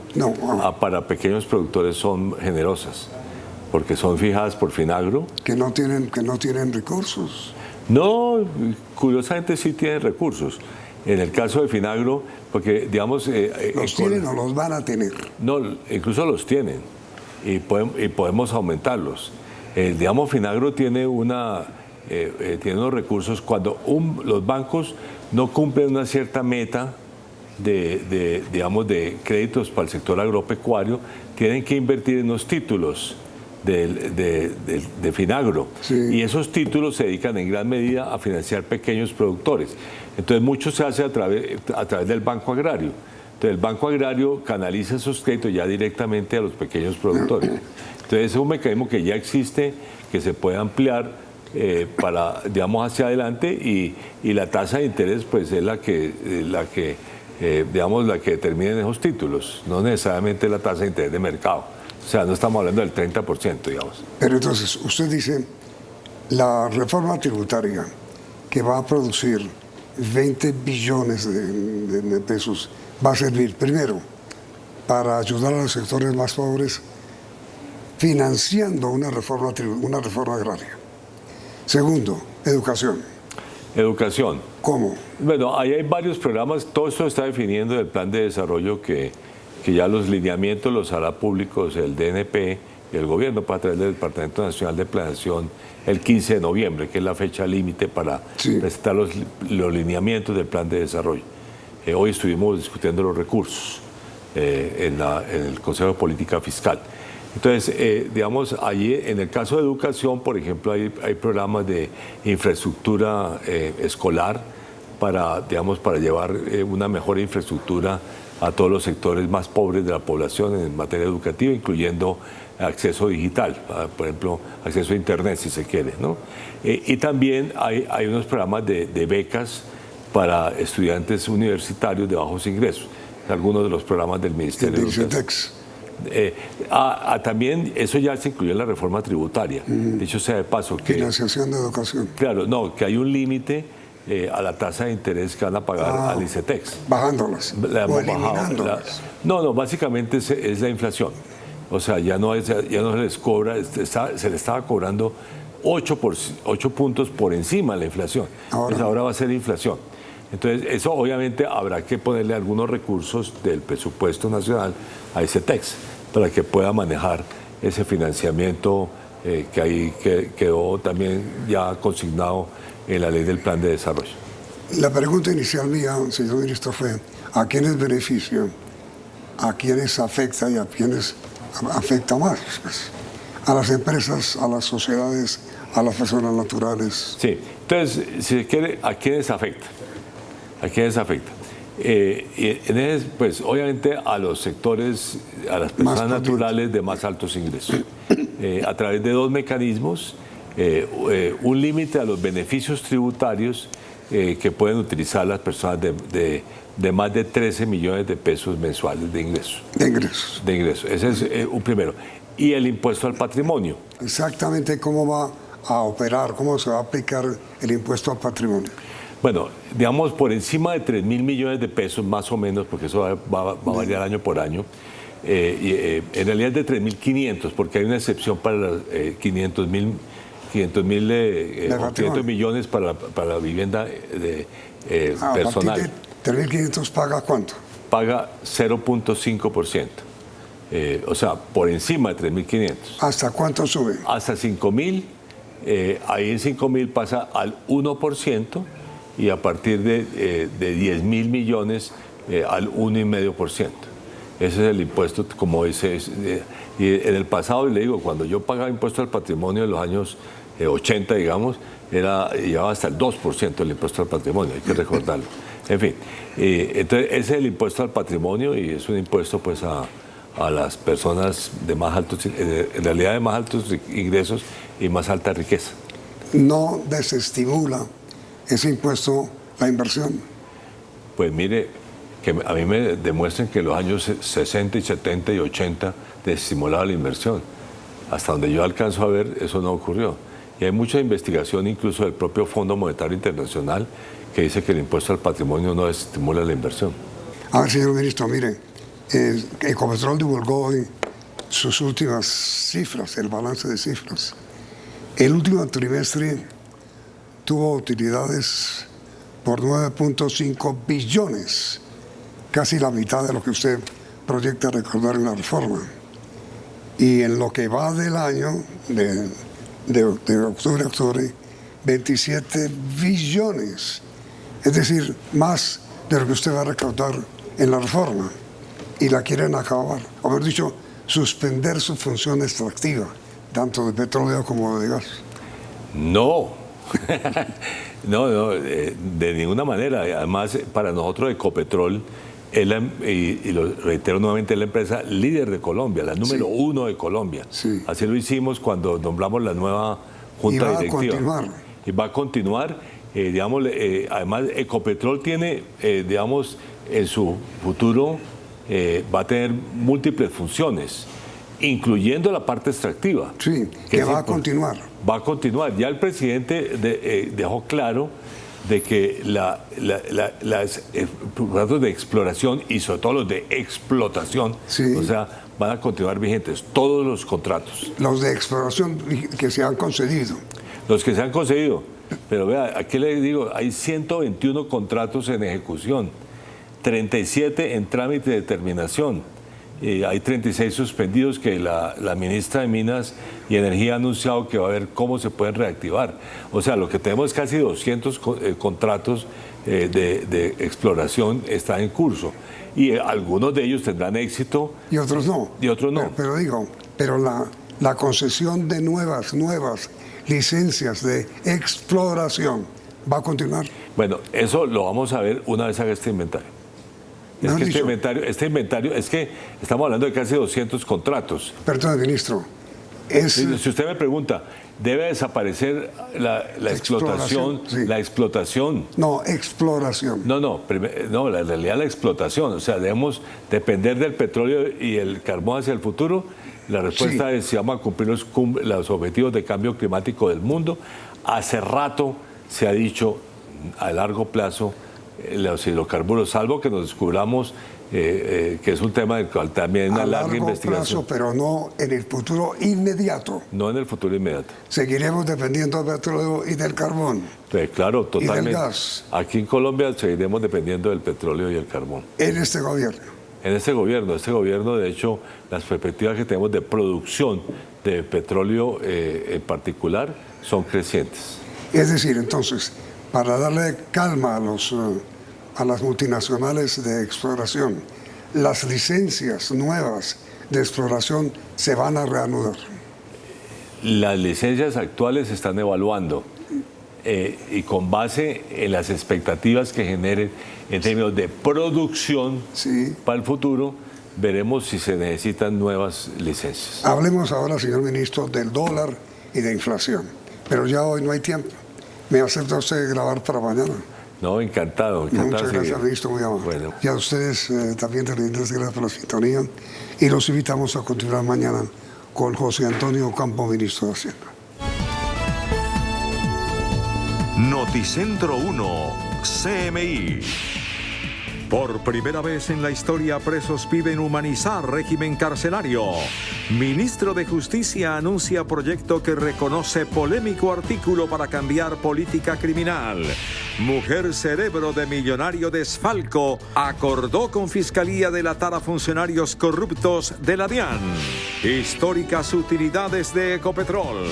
para pequeños productores son generosas, porque son fijadas por Finagro. Que no tienen recursos. No, curiosamente sí tienen recursos. En el caso de Finagro, porque digamos... ¿Los tienen o los van a tener? No, incluso los tienen y podemos aumentarlos. Digamos, Finagro tiene unos recursos cuando los bancos no cumplen una cierta meta de créditos para el sector agropecuario, tienen que invertir en los títulos de Finagro. Sí. Y esos títulos se dedican en gran medida a financiar pequeños productores. Entonces, mucho se hace a través del Banco Agrario. Entonces, el Banco Agrario canaliza esos créditos ya directamente a los pequeños productores. Entonces, es un mecanismo que ya existe, que se puede ampliar para, digamos, hacia adelante y la tasa de interés pues es la que determina esos títulos, no necesariamente la tasa de interés de mercado. O sea, no estamos hablando del 30%, digamos. Pero entonces, usted dice, la reforma tributaria que va a producir 20 billones de pesos va a servir, primero, para ayudar a los sectores más pobres, financiando una reforma agraria. Segundo, educación. Educación. ¿Cómo? Bueno, ahí hay varios programas, todo esto está definiendo el plan de desarrollo que ya los lineamientos los hará públicos el DNP y el gobierno para través del Departamento Nacional de Planeación el 15 de noviembre, que es la fecha límite para presentar los lineamientos del plan de desarrollo. Hoy estuvimos discutiendo los recursos en el Consejo de Política Fiscal. Entonces, digamos, allí en el caso de educación, por ejemplo, hay programas de infraestructura escolar para llevar una mejor infraestructura a todos los sectores más pobres de la población en materia educativa, incluyendo acceso digital, por ejemplo, acceso a Internet, si se quiere, ¿no? Y también hay unos programas de becas para estudiantes universitarios de bajos ingresos, algunos de los programas del Ministerio de Educación. También eso ya se incluyó en la reforma tributaria. Dicho sea de paso que... Financiación de educación. Claro, no, que hay un límite a la tasa de interés que van a pagar al ICETEX. Bajándolas o eliminándolas. No, básicamente es la inflación. O sea, ya no se les cobra, se le estaba cobrando 8 puntos por encima de la inflación. Ahora va a ser inflación. Entonces, eso obviamente habrá que ponerle algunos recursos del presupuesto nacional a ICETEX para que pueda manejar ese financiamiento que ahí quedó también ya consignado en la ley del plan de desarrollo. La pregunta inicial mía, señor ministro, fue ¿a quiénes beneficia? ¿A quiénes afecta y a quiénes afecta más? Pues, a las empresas, a las sociedades, a las personas naturales. Sí, entonces, si se quiere, ¿a quiénes afecta? ¿A quiénes afecta? Pues obviamente a los sectores, a las personas naturales de más altos ingresos, a través de dos mecanismos, un límite a los beneficios tributarios que pueden utilizar las personas de más de 13 millones de pesos mensuales de ingresos. De ingresos. Ese es un primero. Y el impuesto al patrimonio. Exactamente cómo va a operar, cómo se va a aplicar el impuesto al patrimonio. Bueno, digamos por encima de 3.000 millones de pesos más o menos, porque eso va a variar año por año. En realidad es de 3.500, porque hay una excepción para las 500 millones para la vivienda personal. ¿A partir de 3.500 paga cuánto? Paga 0.5%. O sea, por encima de 3.500. ¿Hasta cuánto sube? Hasta 5.000. Ahí en 5.000 pasa al 1%. Y a partir de 10.000 millones al 1,5%. Ese es el impuesto, como dice. Y en el pasado, le digo, cuando yo pagaba impuesto al patrimonio en los años 80, digamos, llevaba hasta el 2% del impuesto al patrimonio, hay que recordarlo. En fin, entonces ese es el impuesto al patrimonio y es un impuesto pues a las personas de más altos, en realidad de más altos ingresos y más alta riqueza. ¿No desestimula ese impuesto la inversión? Pues mire, que a mí me demuestren que en los años 60 y 70 y 80 desestimulaba la inversión. Hasta donde yo alcanzo a ver, eso no ocurrió. Y hay mucha investigación, incluso del propio Fondo Monetario Internacional, que dice que el impuesto al patrimonio no estimula la inversión. A ver, señor ministro, mire, Ecopetrol divulgó hoy sus últimas cifras, el balance de cifras. El último trimestre tuvo utilidades por 9.5 billones, casi la mitad de lo que usted proyecta recaudar en la reforma. Y en lo que va del año, de octubre a octubre, 27 billones. Es decir, más de lo que usted va a recaudar en la reforma. Y la quieren acabar, o mejor dicho, suspender su función extractiva, tanto de petróleo como de gas. No, no, de ninguna manera. Además, para nosotros Ecopetrol, y lo reitero nuevamente, es la empresa líder de Colombia, la número 1 de Colombia. Sí. Así lo hicimos cuando nombramos la nueva junta directiva. Y va a continuar. Y va a continuar. Digamos, además, Ecopetrol tiene, digamos, en su futuro va a tener múltiples funciones, incluyendo la parte extractiva. Sí, que va a continuar. Va a continuar. Ya el presidente dejó claro de que los contratos de exploración y sobre todo los de explotación, sí, o sea, van a continuar vigentes, todos los contratos. Los de exploración que se han concedido. Los que se han concedido. Pero vea, aquí le digo, hay 121 contratos en ejecución, 37 en trámite de terminación. Hay 36 suspendidos que la ministra de Minas y Energía ha anunciado que va a ver cómo se pueden reactivar. O sea, lo que tenemos es casi 200 contratos de exploración está en curso. Y algunos de ellos tendrán éxito. Y otros no. Y otros no. Pero la concesión de nuevas licencias de exploración va a continuar. Bueno, eso lo vamos a ver una vez haga este inventario. Es que este inventario, es que estamos hablando de casi 200 contratos. Perdón, ministro. Si usted me pregunta, ¿debe desaparecer la explotación? Sí. La explotación. No, exploración. No, en realidad la explotación. O sea, debemos depender del petróleo y el carbón hacia el futuro. La respuesta es si vamos a cumplir los objetivos de cambio climático del mundo. Hace rato se ha dicho a largo plazo los hidrocarburos, salvo que nos descubramos que es un tema del cual también hay una larga investigación. Plazo, pero no en el futuro inmediato. No en el futuro inmediato. Seguiremos dependiendo del petróleo y del carbón. Claro, totalmente. Y del gas. Aquí en Colombia seguiremos dependiendo del petróleo y el carbón. En este gobierno. En este gobierno, de hecho, las perspectivas que tenemos de producción de petróleo en particular son crecientes. Es decir, entonces, para darle calma a las multinacionales de exploración, las licencias nuevas de exploración se van a reanudar. Las licencias actuales se están evaluando y con base en las expectativas que generen en términos de producción para el futuro, veremos si se necesitan nuevas licencias. Hablemos ahora, señor ministro, del dólar y de inflación, pero ya hoy no hay tiempo. ¿Me acepta usted grabar para mañana? No, encantado. Muchas gracias, ministro, muy amable. Bueno. Y a ustedes también gracias por la sintonía. Y los invitamos a continuar mañana con José Antonio Ocampo, ministro de Hacienda. Noticentro 1, CMI. Por primera vez en la historia, presos piden humanizar régimen carcelario. Ministro de Justicia anuncia proyecto que reconoce polémico artículo para cambiar política criminal. Mujer cerebro de millonario desfalco acordó con Fiscalía delatar a funcionarios corruptos de la DIAN. Históricas utilidades de Ecopetrol.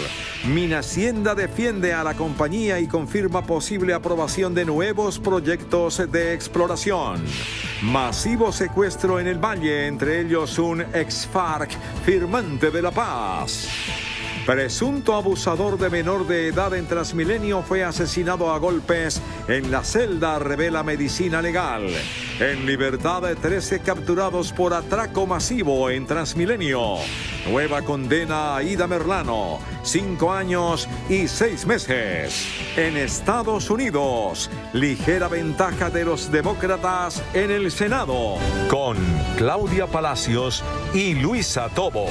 Minhacienda defiende a la compañía y confirma posible aprobación de nuevos proyectos de exploración. Masivo secuestro en el Valle, entre ellos un ex-FARC firmante de la paz. Presunto abusador de menor de edad en Transmilenio fue asesinado a golpes en la celda, revela Medicina Legal. En libertad, 13 capturados por atraco masivo en Transmilenio. Nueva condena a Ida Merlano, 5 años y 6 meses. En Estados Unidos, ligera ventaja de los demócratas en el Senado. Con Claudia Palacios y Luisa Tobo.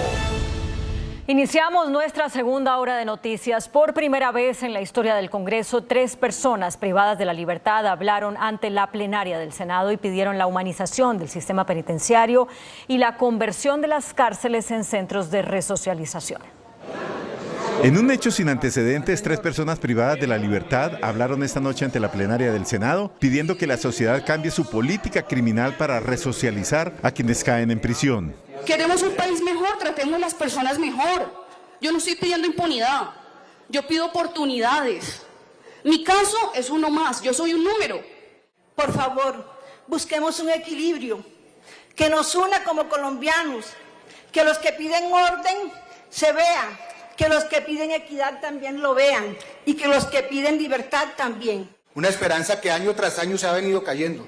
Iniciamos nuestra segunda hora de noticias. Por primera vez en la historia del Congreso, 3 personas privadas de la libertad hablaron ante la plenaria del Senado y pidieron la humanización del sistema penitenciario y la conversión de las cárceles en centros de resocialización. En un hecho sin antecedentes, 3 personas privadas de la libertad hablaron esta noche ante la plenaria del Senado pidiendo que la sociedad cambie su política criminal para resocializar a quienes caen en prisión. Queremos un país mejor, tratemos a las personas mejor. Yo no estoy pidiendo impunidad, yo pido oportunidades. Mi caso es uno más, yo soy un número. Por favor, busquemos un equilibrio que nos una como colombianos, que los que piden orden se vean, que los que piden equidad también lo vean y que los que piden libertad también. Una esperanza que año tras año se ha venido cayendo,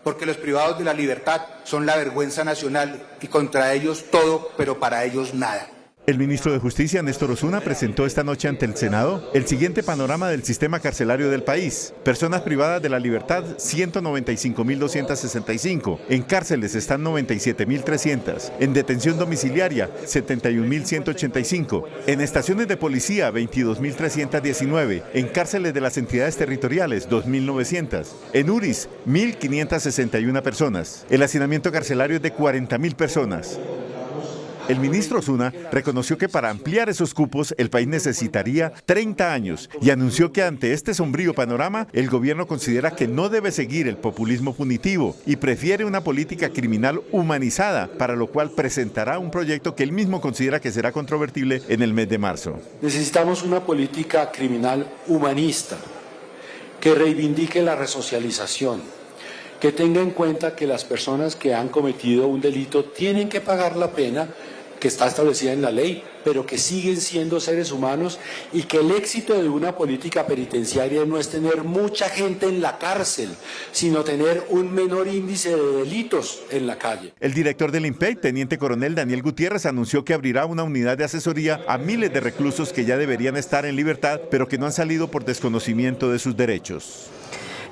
porque los privados de la libertad son la vergüenza nacional y contra ellos todo, pero para ellos nada. El ministro de Justicia, Néstor Osuna, presentó esta noche ante el Senado el siguiente panorama del sistema carcelario del país. Personas privadas de la libertad, 195.265. En cárceles están 97.300. En detención domiciliaria, 71.185. En estaciones de policía, 22.319. En cárceles de las entidades territoriales, 2.900. En URIs, 1.561 personas. El hacinamiento carcelario es de 40.000 personas. El ministro Osuna reconoció que para ampliar esos cupos el país necesitaría 30 años y anunció que ante este sombrío panorama el gobierno considera que no debe seguir el populismo punitivo y prefiere una política criminal humanizada, para lo cual presentará un proyecto que él mismo considera que será controvertible en el mes de marzo. Necesitamos una política criminal humanista que reivindique la resocialización, que tenga en cuenta que las personas que han cometido un delito tienen que pagar la pena que está establecida en la ley, pero que siguen siendo seres humanos, y que el éxito de una política penitenciaria no es tener mucha gente en la cárcel, sino tener un menor índice de delitos en la calle. El director del INPEC, teniente coronel Daniel Gutiérrez, anunció que abrirá una unidad de asesoría a miles de reclusos que ya deberían estar en libertad, pero que no han salido por desconocimiento de sus derechos.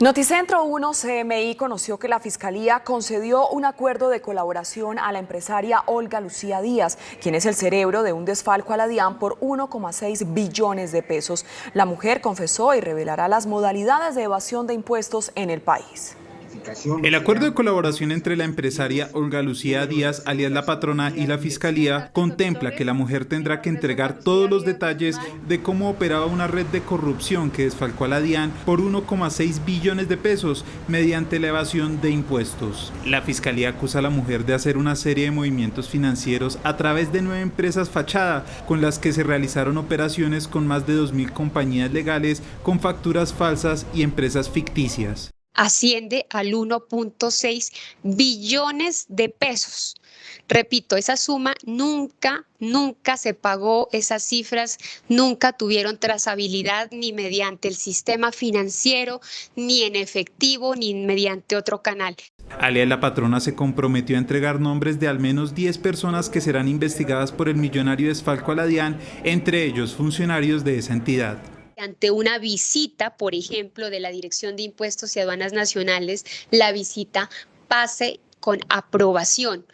Noticentro 1 CMI conoció que la Fiscalía concedió un acuerdo de colaboración a la empresaria Olga Lucía Díaz, quien es el cerebro de un desfalco a la DIAN por 1,6 billones de pesos. La mujer confesó y revelará las modalidades de evasión de impuestos en el país. El acuerdo de colaboración entre la empresaria Olga Lucía Díaz, alias La Patrona, y la Fiscalía contempla que la mujer tendrá que entregar todos los detalles de cómo operaba una red de corrupción que desfalcó a la DIAN por 1,6 billones de pesos mediante la evasión de impuestos. La Fiscalía acusa a la mujer de hacer una serie de movimientos financieros a través de 9 empresas fachada, con las que se realizaron operaciones con más de 2.000 compañías legales con facturas falsas y empresas ficticias. Asciende al 1,6 billones de pesos. Repito, esa suma nunca se pagó, esas cifras nunca tuvieron trazabilidad ni mediante el sistema financiero, ni en efectivo, ni mediante otro canal. Alias La Patrona se comprometió a entregar nombres de al menos 10 personas que serán investigadas por el millonario desfalco a la DIAN, entre ellos funcionarios de esa entidad. Ante una visita, por ejemplo, de la Dirección de Impuestos y Aduanas Nacionales, la visita pase con aprobación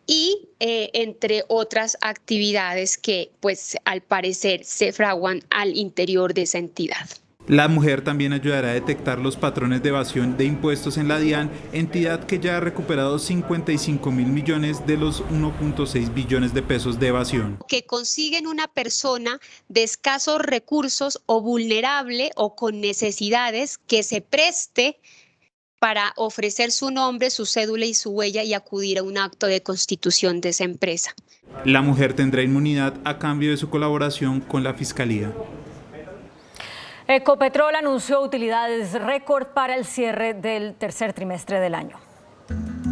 y entre otras actividades que, pues, al parecer se fraguan al interior de esa entidad. La mujer también ayudará a detectar los patrones de evasión de impuestos en la DIAN, entidad que ya ha recuperado 55.000 millones de los 1,6 billones de pesos de evasión. Que consiguen una persona de escasos recursos o vulnerable o con necesidades que se preste para ofrecer su nombre, su cédula y su huella y acudir a un acto de constitución de esa empresa. La mujer tendrá inmunidad a cambio de su colaboración con la Fiscalía. Ecopetrol anunció utilidades récord para el cierre del tercer trimestre del año.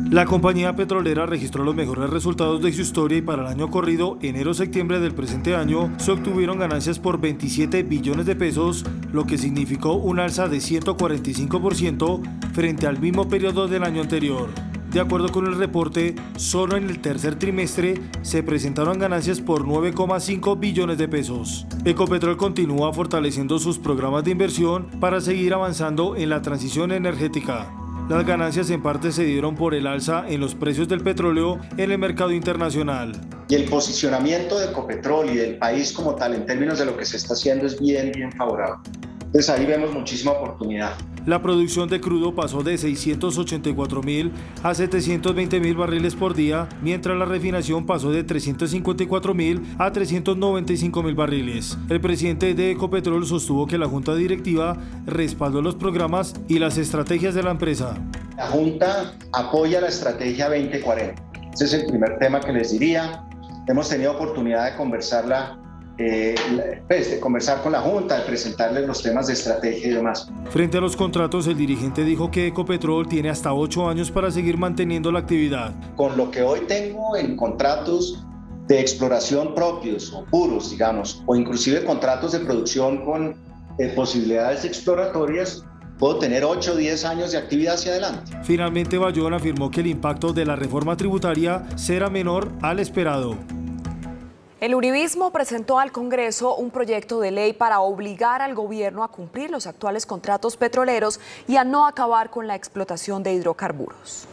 La compañía petrolera registró los mejores resultados de su historia y para el año corrido, enero-septiembre del presente año, se obtuvieron ganancias por 27 billones de pesos, lo que significó un alza de 145% frente al mismo periodo del año anterior. De acuerdo con el reporte, solo en el tercer trimestre se presentaron ganancias por 9,5 billones de pesos. Ecopetrol continúa fortaleciendo sus programas de inversión para seguir avanzando en la transición energética. Las ganancias en parte se dieron por el alza en los precios del petróleo en el mercado internacional. Y el posicionamiento de Ecopetrol y del país como tal en términos de lo que se está haciendo es bien favorable. Entonces ahí vemos muchísima oportunidad. La producción de crudo pasó de 684.000 a 720.000 barriles por día, mientras la refinación pasó de 354.000 a 395.000 barriles. El presidente de Ecopetrol sostuvo que la junta directiva respaldó los programas y las estrategias de la empresa. La junta apoya la estrategia 2040. Ese es el primer tema que les diría. Hemos tenido oportunidad de conversarla. De conversar con la Junta, de presentarles los temas de estrategia y demás. Frente a los contratos, el dirigente dijo que Ecopetrol tiene hasta 8 años para seguir manteniendo la actividad. Con lo que hoy tengo en contratos de exploración propios o puros, digamos, o inclusive contratos de producción con posibilidades exploratorias, puedo tener 8 o 10 años de actividad hacia adelante. Finalmente, Bayón afirmó que el impacto de la reforma tributaria será menor al esperado. El uribismo presentó al Congreso un proyecto de ley para obligar al gobierno a cumplir los actuales contratos petroleros y a no acabar con la explotación de hidrocarburos.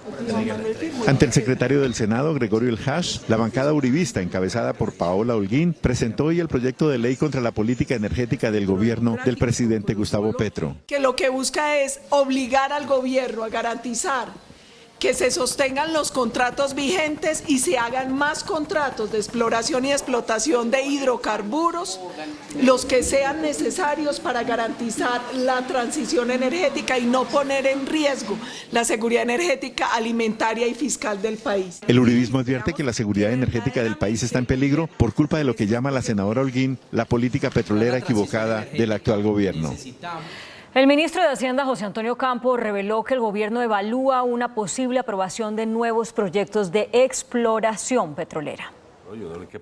Ante el secretario del Senado, Gregorio El Hash, la bancada uribista, encabezada por Paola Holguín, presentó hoy el proyecto de ley contra la política energética del gobierno del presidente Gustavo Petro. Que lo que busca es obligar al gobierno a garantizar que se sostengan los contratos vigentes y se hagan más contratos de exploración y explotación de hidrocarburos, los que sean necesarios para garantizar la transición energética y no poner en riesgo la seguridad energética, alimentaria y fiscal del país. El uribismo advierte que la seguridad energética del país está en peligro por culpa de lo que llama la senadora Holguín la política petrolera equivocada del actual gobierno. El ministro de Hacienda, José Antonio Campo, reveló que el gobierno evalúa una posible aprobación de nuevos proyectos de exploración petrolera.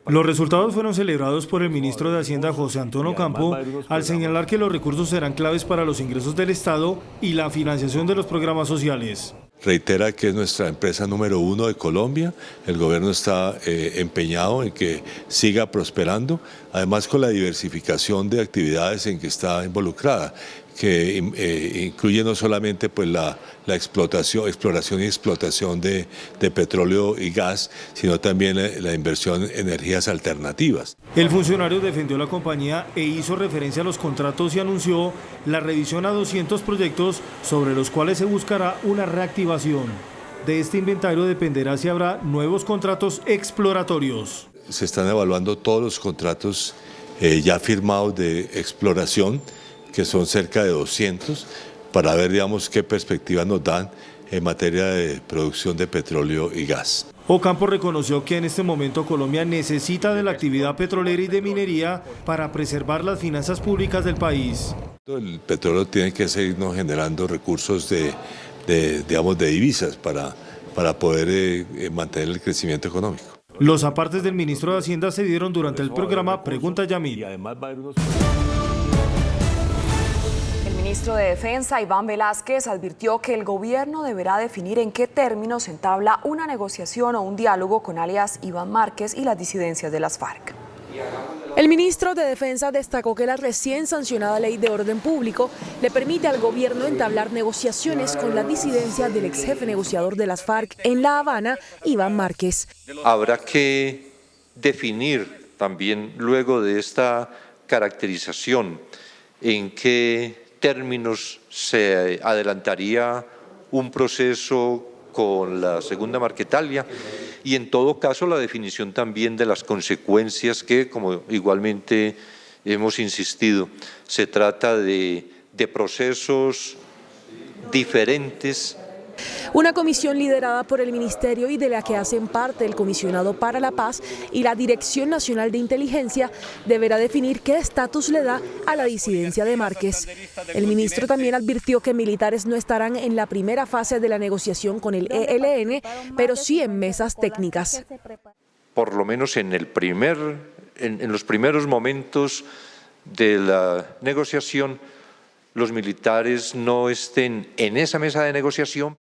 Los resultados fueron celebrados por el ministro de Hacienda, José Antonio Campo, al señalar que los recursos serán claves para los ingresos del Estado y la financiación de los programas sociales. Reitera que es nuestra empresa número 1 de Colombia, el gobierno está empeñado en que siga prosperando, además con la diversificación de actividades en que está involucrada, que incluye no solamente pues la exploración y explotación de petróleo y gas, sino también la inversión en energías alternativas. El funcionario defendió la compañía e hizo referencia a los contratos y anunció la revisión a 200 proyectos sobre los cuales se buscará una reactivación. De este inventario dependerá si habrá nuevos contratos exploratorios. Se están evaluando todos los contratos ya firmados de exploración, que son cerca de 200, para ver, digamos, qué perspectivas nos dan en materia de producción de petróleo y gas. Ocampo reconoció que en este momento Colombia necesita de la actividad petrolera y de minería para preservar las finanzas públicas del país. El petróleo tiene que seguirnos generando recursos de divisas para poder mantener el crecimiento económico. Los apartes del ministro de Hacienda se dieron durante el programa Pregunta Yamil. El ministro de Defensa, Iván Velásquez, advirtió que el gobierno deberá definir en qué términos entabla una negociación o un diálogo con alias Iván Márquez y las disidencias de las FARC. El ministro de Defensa destacó que la recién sancionada Ley de Orden Público le permite al gobierno entablar negociaciones con la disidencia del ex jefe negociador de las FARC en La Habana, Iván Márquez. Habrá que definir también, luego de esta caracterización, en qué términos se adelantaría un proceso con la segunda Marquetalia y en todo caso la definición también de las consecuencias que, como igualmente hemos insistido, se trata de procesos diferentes. Una comisión liderada por el Ministerio y de la que hacen parte el Comisionado para la Paz y la Dirección Nacional de Inteligencia deberá definir qué estatus le da a la disidencia de Márquez. El ministro también advirtió que militares no estarán en la primera fase de la negociación con el ELN, pero sí en mesas técnicas. Por lo menos en los primeros momentos de la negociación, los militares no estén en esa mesa de negociación.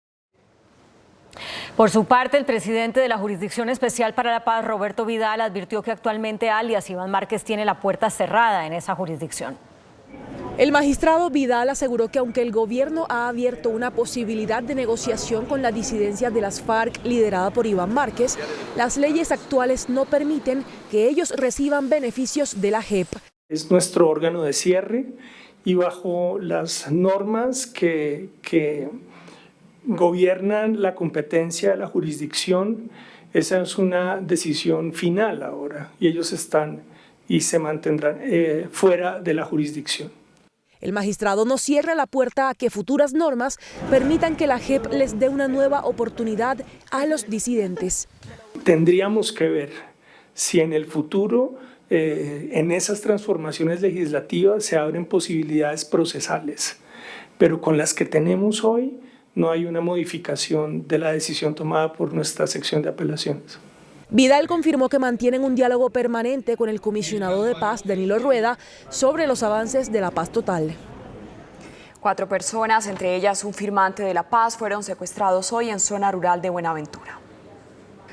Por su parte, el presidente de la Jurisdicción Especial para la Paz, Roberto Vidal, advirtió que actualmente alias Iván Márquez tiene la puerta cerrada en esa jurisdicción. El magistrado Vidal aseguró que aunque el gobierno ha abierto una posibilidad de negociación con la disidencia de las FARC liderada por Iván Márquez, las leyes actuales no permiten que ellos reciban beneficios de la JEP. Es nuestro órgano de cierre y bajo las normas que gobiernan la competencia de la jurisdicción, esa es una decisión final ahora y ellos están y se mantendrán fuera de la jurisdicción. El magistrado no cierra la puerta a que futuras normas permitan que la JEP les dé una nueva oportunidad a los disidentes. Tendríamos que ver si en el futuro, en esas transformaciones legislativas, se abren posibilidades procesales, pero con las que tenemos hoy no hay una modificación de la decisión tomada por nuestra sección de apelaciones. Vidal confirmó que mantienen un diálogo permanente con el comisionado de paz, Danilo Rueda, sobre los avances de la paz total. 4 personas, entre ellas un firmante de la paz, fueron secuestrados hoy en zona rural de Buenaventura.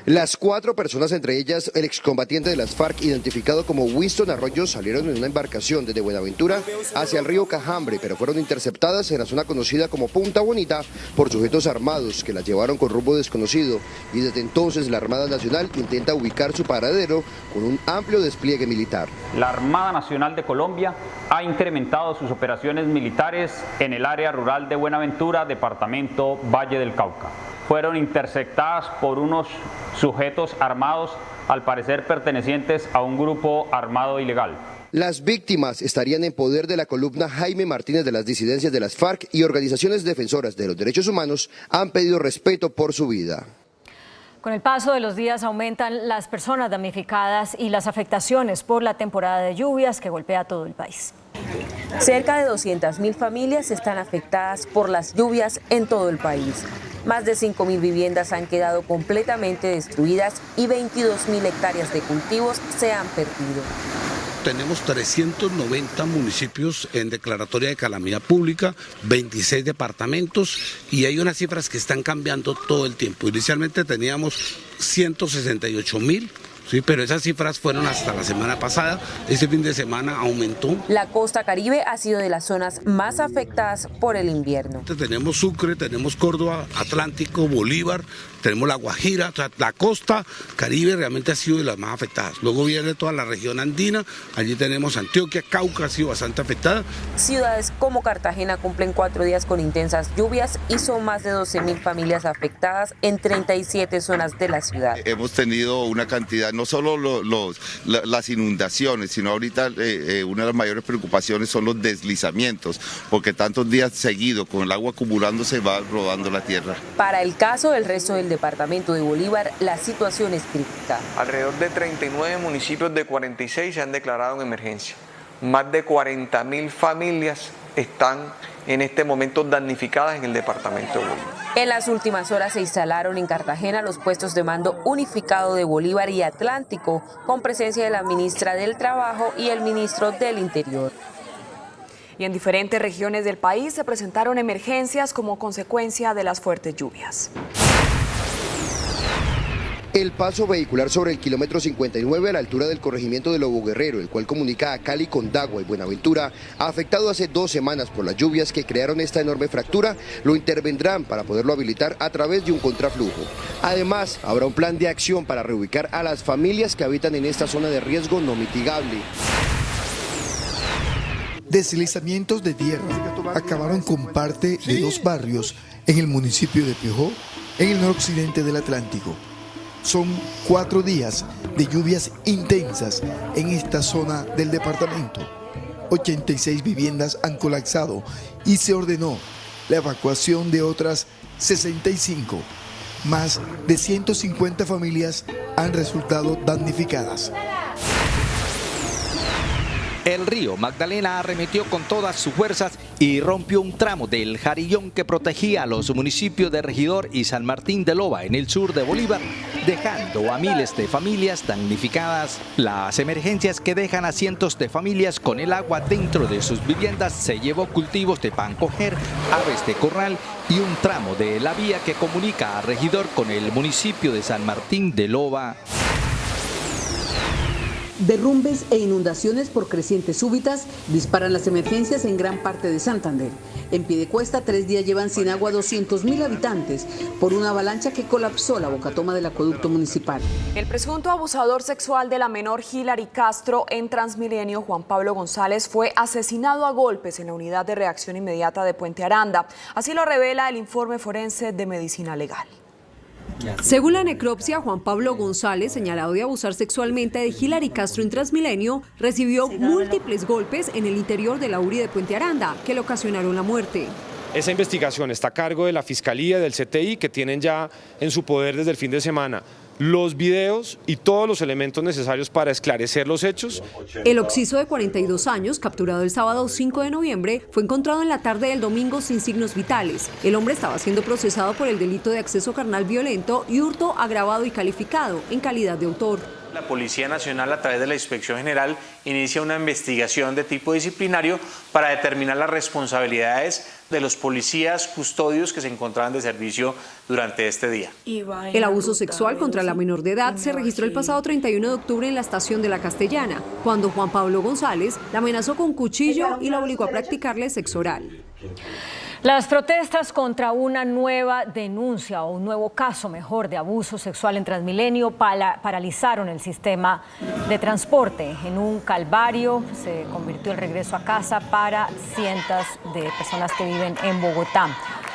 Las 4 personas, entre ellas el excombatiente de las FARC, identificado como Winston Arroyo, salieron en una embarcación desde Buenaventura hacia el río Cajambre, pero fueron interceptadas en la zona conocida como Punta Bonita por sujetos armados que las llevaron con rumbo desconocido, y desde entonces la Armada Nacional intenta ubicar su paradero con un amplio despliegue militar. La Armada Nacional de Colombia ha incrementado sus operaciones militares en el área rural de Buenaventura, departamento Valle del Cauca. Fueron interceptadas por unos sujetos armados, al parecer pertenecientes a un grupo armado ilegal. Las víctimas estarían en poder de la columna Jaime Martínez de las disidencias de las FARC, y organizaciones defensoras de los derechos humanos han pedido respeto por su vida. Con el paso de los días aumentan las personas damnificadas y las afectaciones por la temporada de lluvias que golpea todo el país. Cerca de 200.000 familias están afectadas por las lluvias en todo el país. Más de 5.000 viviendas han quedado completamente destruidas y 22.000 hectáreas de cultivos se han perdido. Tenemos 390 municipios en declaratoria de calamidad pública, 26 departamentos, y hay unas cifras que están cambiando todo el tiempo. Inicialmente teníamos 168.000. Sí, pero esas cifras fueron hasta la semana pasada. Este fin de semana aumentó. La costa Caribe ha sido de las zonas más afectadas por el invierno. Tenemos Sucre, tenemos Córdoba, Atlántico, Bolívar, tenemos La Guajira. O sea, la costa Caribe realmente ha sido de las más afectadas. Luego viene toda la región andina. Allí tenemos Antioquia, Cauca ha sido bastante afectada. Ciudades como Cartagena cumplen 4 días con intensas lluvias y son más de 12.000 familias afectadas en 37 zonas de la ciudad. Hemos tenido una cantidad, no solo las inundaciones, sino ahorita una de las mayores preocupaciones son los deslizamientos, porque tantos días seguidos con el agua acumulándose va rodando la tierra. Para el caso del resto del departamento de Bolívar, la situación es crítica. Alrededor de 39 municipios de 46 se han declarado en emergencia. Más de 40.000 familias están en este momento damnificadas en el departamento de Bolívar. En las últimas horas se instalaron en Cartagena los puestos de mando unificado de Bolívar y Atlántico, con presencia de la ministra del Trabajo y el ministro del Interior. Y en diferentes regiones del país se presentaron emergencias como consecuencia de las fuertes lluvias. El paso vehicular sobre el kilómetro 59 a la altura del corregimiento de Lobo Guerrero, el cual comunica a Cali con Dagua y Buenaventura, afectado hace 2 semanas por las lluvias que crearon esta enorme fractura, lo intervendrán para poderlo habilitar a través de un contraflujo. Además, habrá un plan de acción para reubicar a las familias que habitan en esta zona de riesgo no mitigable. Deslizamientos de tierra acabaron con parte de 2 barrios en el municipio de Piojó, en el noroccidente del Atlántico. Son 4 días de lluvias intensas en esta zona del departamento. 86 viviendas han colapsado y se ordenó la evacuación de otras 65. Más de 150 familias han resultado damnificadas. El río Magdalena arremetió con todas sus fuerzas y rompió un tramo del Jarillón que protegía a los municipios de Regidor y San Martín de Loba en el sur de Bolívar, dejando a miles de familias damnificadas. Las emergencias que dejan a cientos de familias con el agua dentro de sus viviendas se llevó cultivos de pan coger, aves de corral y un tramo de la vía que comunica a Regidor con el municipio de San Martín de Loba. Derrumbes e inundaciones por crecientes súbitas disparan las emergencias en gran parte de Santander. En Piedecuesta, 3 días llevan sin agua 200.000 habitantes por una avalancha que colapsó la bocatoma del acueducto municipal. El presunto abusador sexual de la menor Hilary Castro en Transmilenio, Juan Pablo González, fue asesinado a golpes en la unidad de reacción inmediata de Puente Aranda. Así lo revela el informe forense de Medicina Legal. Según la necropsia, Juan Pablo González, señalado de abusar sexualmente de Hilary Castro en Transmilenio, recibió múltiples golpes en el interior de la URI de Puente Aranda, que le ocasionaron la muerte. Esa investigación está a cargo de la Fiscalía, del CTI, que tienen ya en su poder desde el fin de semana los videos y todos los elementos necesarios para esclarecer los hechos. El occiso de 42 años, capturado el sábado 5 de noviembre, fue encontrado en la tarde del domingo sin signos vitales. El hombre estaba siendo procesado por el delito de acceso carnal violento y hurto agravado y calificado en calidad de autor. La Policía Nacional, a través de la Inspección General, inicia una investigación de tipo disciplinario para determinar las responsabilidades de los policías custodios que se encontraban de servicio durante este día. El abuso sexual contra la menor de edad se registró el pasado 31 de octubre en la estación de La Castellana, cuando Juan Pablo González la amenazó con cuchillo y la obligó a practicarle sexo oral. Las protestas contra una nueva denuncia o un nuevo caso, mejor, de abuso sexual en Transmilenio paralizaron el sistema de transporte. En un calvario se convirtió el regreso a casa para cientos de personas que viven en Bogotá.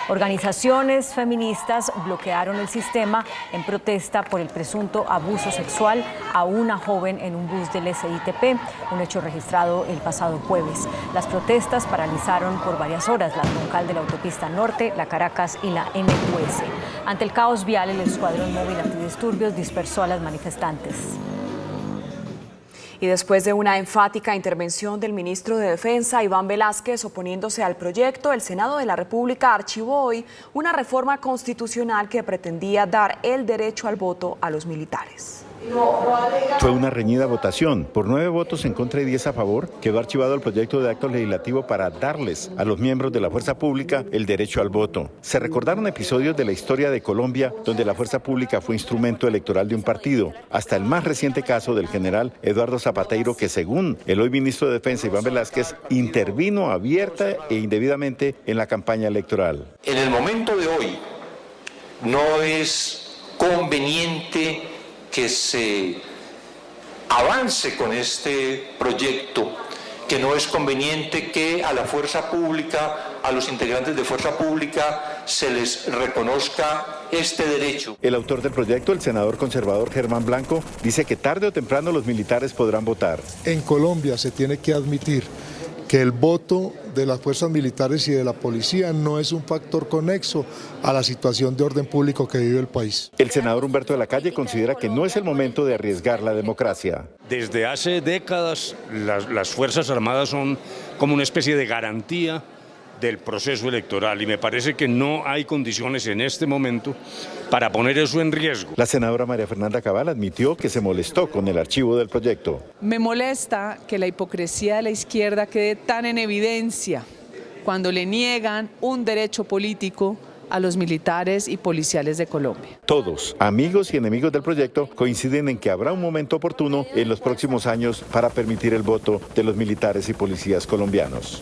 Organizaciones feministas bloquearon el sistema en protesta por el presunto abuso sexual a una joven en un bus del SITP, un hecho registrado el pasado jueves. Las protestas paralizaron por varias horas la troncal de la autopista norte, la Caracas y la MQS. Ante el caos vial, el Escuadrón Móvil Antidisturbios dispersó a las manifestantes. Y después de una enfática intervención del ministro de Defensa, Iván Velásquez, oponiéndose al proyecto, el Senado de la República archivó hoy una reforma constitucional que pretendía dar el derecho al voto a los militares. Fue una reñida votación. Por 9 votos en contra y 10 a favor, quedó archivado el proyecto de acto legislativo para darles a los miembros de la fuerza pública el derecho al voto. Se recordaron episodios de la historia de Colombia donde la fuerza pública fue instrumento electoral de un partido, hasta el más reciente caso del general Eduardo Zapateiro, que según el hoy ministro de Defensa, Iván Velásquez, intervino abierta e indebidamente en la campaña electoral. En el momento de hoy no es conveniente que se avance con este proyecto, que no es conveniente que a la fuerza pública, a los integrantes de fuerza pública, se les reconozca este derecho. El autor del proyecto, el senador conservador Germán Blanco, dice que tarde o temprano los militares podrán votar. En Colombia se tiene que admitir que el voto de las fuerzas militares y de la policía no es un factor conexo a la situación de orden público que vive el país. El senador Humberto de la Calle considera que no es el momento de arriesgar la democracia. Desde hace décadas las Fuerzas Armadas son como una especie de garantía del proceso electoral y me parece que no hay condiciones en este momento para poner eso en riesgo. La senadora María Fernanda Cabal admitió que se molestó con el archivo del proyecto. Me molesta que la hipocresía de la izquierda quede tan en evidencia cuando le niegan un derecho político a los militares y policiales de Colombia. Todos, amigos y enemigos del proyecto, coinciden en que habrá un momento oportuno en los próximos años para permitir el voto de los militares y policías colombianos.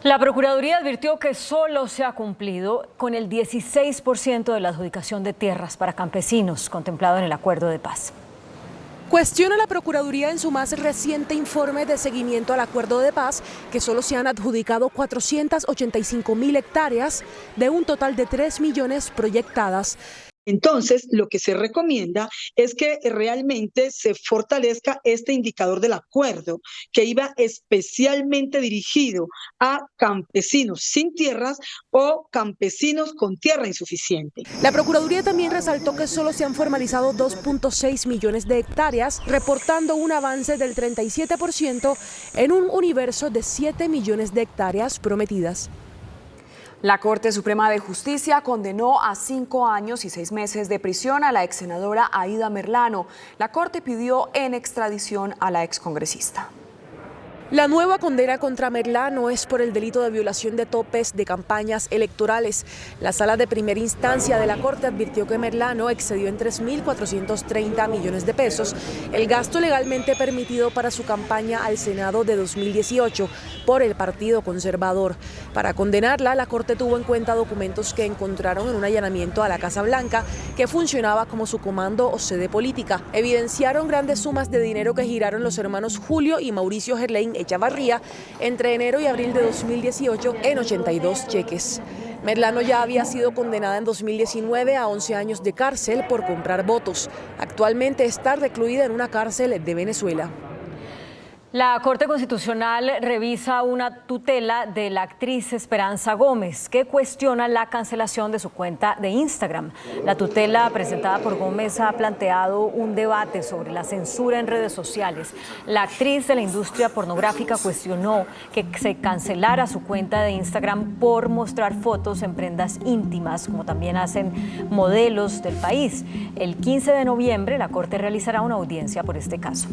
La Procuraduría advirtió que solo se ha cumplido con el 16% de la adjudicación de tierras para campesinos contemplado en el acuerdo de paz. Cuestiona la Procuraduría en su más reciente informe de seguimiento al acuerdo de paz que solo se han adjudicado 485.000 hectáreas de un total de 3 millones proyectadas. Entonces, lo que se recomienda es que realmente se fortalezca este indicador del acuerdo, que iba especialmente dirigido a campesinos sin tierras o campesinos con tierra insuficiente. La Procuraduría también resaltó que solo se han formalizado 2.6 millones de hectáreas, reportando un avance del 37% en un universo de 7 millones de hectáreas prometidas. La Corte Suprema de Justicia condenó a 5 años y 6 meses de prisión a la exsenadora Aida Merlano. La Corte pidió en extradición a la excongresista. La nueva condena contra Merlano es por el delito de violación de topes de campañas electorales. La Sala de Primera Instancia de la Corte advirtió que Merlano excedió en 3.430 millones de pesos el gasto legalmente permitido para su campaña al Senado de 2018 por el Partido Conservador. Para condenarla, la Corte tuvo en cuenta documentos que encontraron en un allanamiento a la Casa Blanca, que funcionaba como su comando o sede política. Evidenciaron grandes sumas de dinero que giraron los hermanos Julio y Mauricio Gerlain Echavarría entre enero y abril de 2018 en 82 cheques. Merlano ya había sido condenada en 2019 a 11 años de cárcel por comprar votos. Actualmente está recluida en una cárcel de Venezuela. La Corte Constitucional revisa una tutela de la actriz Esperanza Gómez, que cuestiona la cancelación de su cuenta de Instagram. La tutela presentada por Gómez ha planteado un debate sobre la censura en redes sociales. La actriz de la industria pornográfica cuestionó que se cancelara su cuenta de Instagram por mostrar fotos en prendas íntimas, como también hacen modelos del país. El 15 de noviembre, la Corte realizará una audiencia por este caso.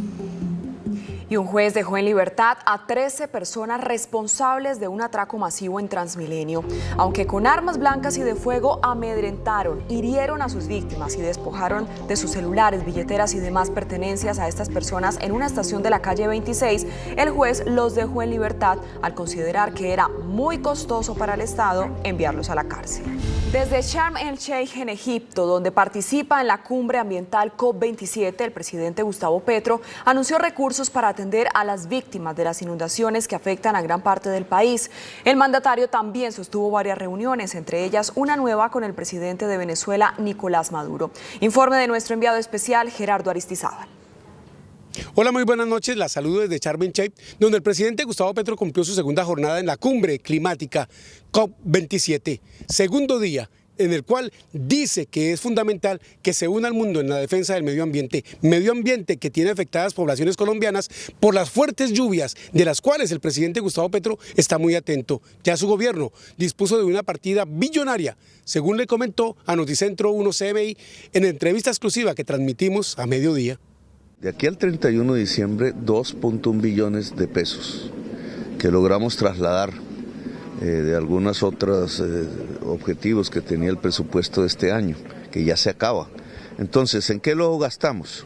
Y un juez dejó en libertad a 13 personas responsables de un atraco masivo en Transmilenio. Aunque con armas blancas y de fuego amedrentaron, hirieron a sus víctimas y despojaron de sus celulares, billeteras y demás pertenencias a estas personas en una estación de la calle 26, el juez los dejó en libertad al considerar que era muy costoso para el Estado enviarlos a la cárcel. Desde Sharm el-Sheikh en Egipto, donde participa en la cumbre ambiental COP27, el presidente Gustavo Petro anunció recursos para atender a las víctimas de las inundaciones que afectan a gran parte del país. El mandatario también sostuvo varias reuniones, entre ellas una nueva con el presidente de Venezuela, Nicolás Maduro. Informe de nuestro enviado especial, Gerardo Aristizábal. Hola, muy buenas noches. La saludo desde Sharm el-Sheikh, donde el presidente Gustavo Petro cumplió su segunda jornada en la cumbre climática COP27, segundo día en el cual dice que es fundamental que se una al mundo en la defensa del medio ambiente que tiene afectadas poblaciones colombianas por las fuertes lluvias, de las cuales el presidente Gustavo Petro está muy atento. Ya su gobierno dispuso de una partida billonaria, según le comentó a Noticentro 1 CMI en entrevista exclusiva que transmitimos a mediodía. De aquí al 31 de diciembre, 2.1 billones de pesos que logramos trasladar de algunos otros objetivos que tenía el presupuesto de este año, que ya se acaba. Entonces, ¿en qué lo gastamos?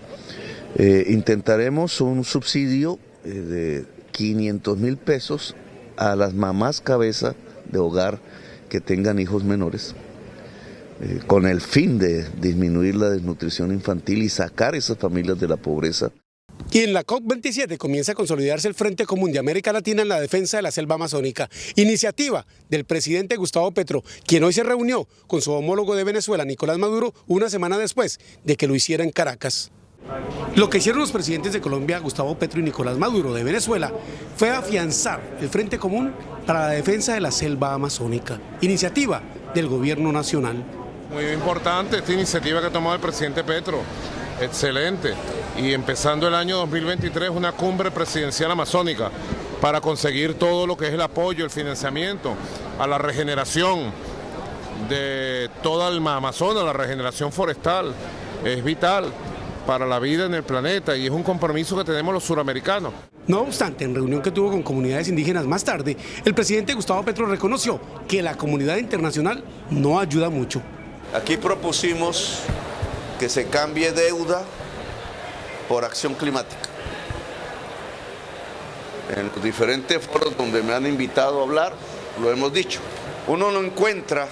Intentaremos un subsidio de 500.000 pesos a las mamás cabeza de hogar que tengan hijos menores, con el fin de disminuir la desnutrición infantil y sacar a esas familias de la pobreza. Y en la COP27 comienza a consolidarse el Frente Común de América Latina en la defensa de la selva amazónica, iniciativa del presidente Gustavo Petro, quien hoy se reunió con su homólogo de Venezuela, Nicolás Maduro, una semana después de que lo hiciera en Caracas. Lo que hicieron los presidentes de Colombia, Gustavo Petro y Nicolás Maduro de Venezuela, fue afianzar el Frente Común para la defensa de la selva amazónica, iniciativa del gobierno nacional. Muy importante esta iniciativa que ha tomado el presidente Petro. Excelente. Y empezando el año 2023 una cumbre presidencial amazónica para conseguir todo lo que es el apoyo, el financiamiento a la regeneración de toda el Amazonas, la regeneración forestal. Es vital para la vida en el planeta y es un compromiso que tenemos los suramericanos. No obstante, en reunión que tuvo con comunidades indígenas más tarde, el presidente Gustavo Petro reconoció que la comunidad internacional no ayuda mucho. Aquí propusimos que se cambie deuda por acción climática. En los diferentes foros donde me han invitado a hablar, lo hemos dicho. Uno no encuentra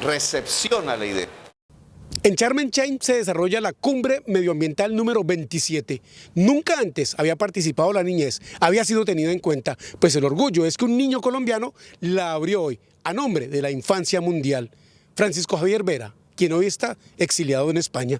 recepción a la idea. En Sharm el-Sheikh se desarrolla la cumbre medioambiental número 27. Nunca antes había participado la niñez, había sido tenida en cuenta, pues el orgullo es que un niño colombiano la abrió hoy, a nombre de la infancia mundial. Francisco Javier Vera, quien hoy está exiliado en España.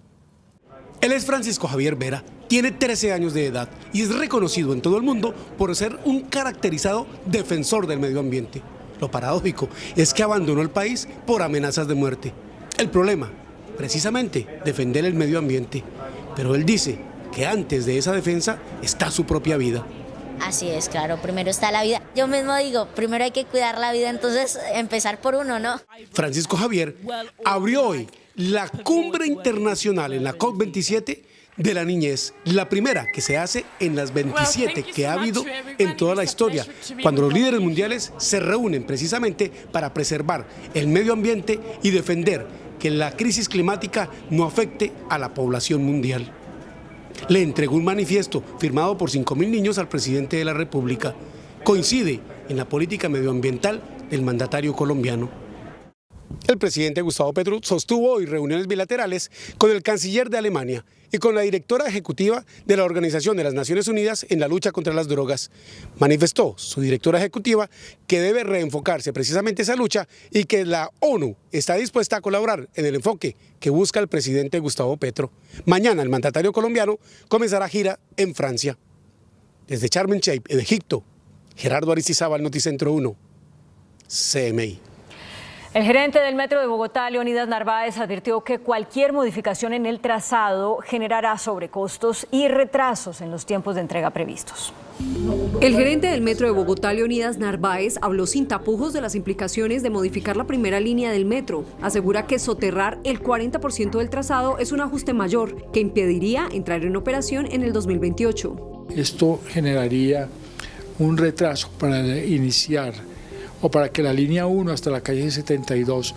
Él es Francisco Javier Vera, tiene 13 años de edad y es reconocido en todo el mundo por ser un caracterizado defensor del medio ambiente. Lo paradójico es que abandonó el país por amenazas de muerte. El problema, precisamente, defender el medio ambiente. Pero él dice que antes de esa defensa está su propia vida. Así es, claro, primero está la vida. Yo mismo digo, primero hay que cuidar la vida, entonces empezar por uno, ¿no? Francisco Javier abrió hoy la cumbre internacional en la COP27 de la niñez, la primera que se hace en las 27 que ha habido en toda la historia, cuando los líderes mundiales se reúnen precisamente para preservar el medio ambiente y defender que la crisis climática no afecte a la población mundial. Le entregó un manifiesto firmado por 5.000 niños al presidente de la República. Coincide en la política medioambiental del mandatario colombiano. El presidente Gustavo Petro sostuvo hoy reuniones bilaterales con el canciller de Alemania y con la directora ejecutiva de la Organización de las Naciones Unidas en la lucha contra las drogas. Manifestó su directora ejecutiva que debe reenfocarse precisamente esa lucha y que la ONU está dispuesta a colaborar en el enfoque que busca el presidente Gustavo Petro. Mañana el mandatario colombiano comenzará gira en Francia. Desde Sharm el Sheikh, en Egipto, Gerardo Aristizábal, Noticentro 1, CMI. El gerente del Metro de Bogotá, Leonidas Narváez, advirtió que cualquier modificación en el trazado generará sobrecostos y retrasos en los tiempos de entrega previstos. El gerente del Metro de Bogotá, Leonidas Narváez, habló sin tapujos de las implicaciones de modificar la primera línea del metro. Asegura que soterrar el 40% del trazado es un ajuste mayor que impediría entrar en operación en el 2028. Esto generaría un retraso para iniciar o para que la línea 1 hasta la calle 72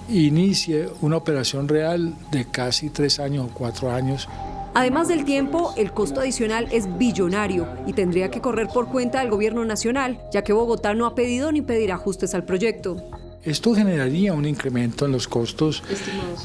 inicie una operación real de casi 3 años o 4 años. Además del tiempo, el costo adicional es billonario y tendría que correr por cuenta del gobierno nacional, ya que Bogotá no ha pedido ni pedirá ajustes al proyecto. Esto generaría un incremento en los costos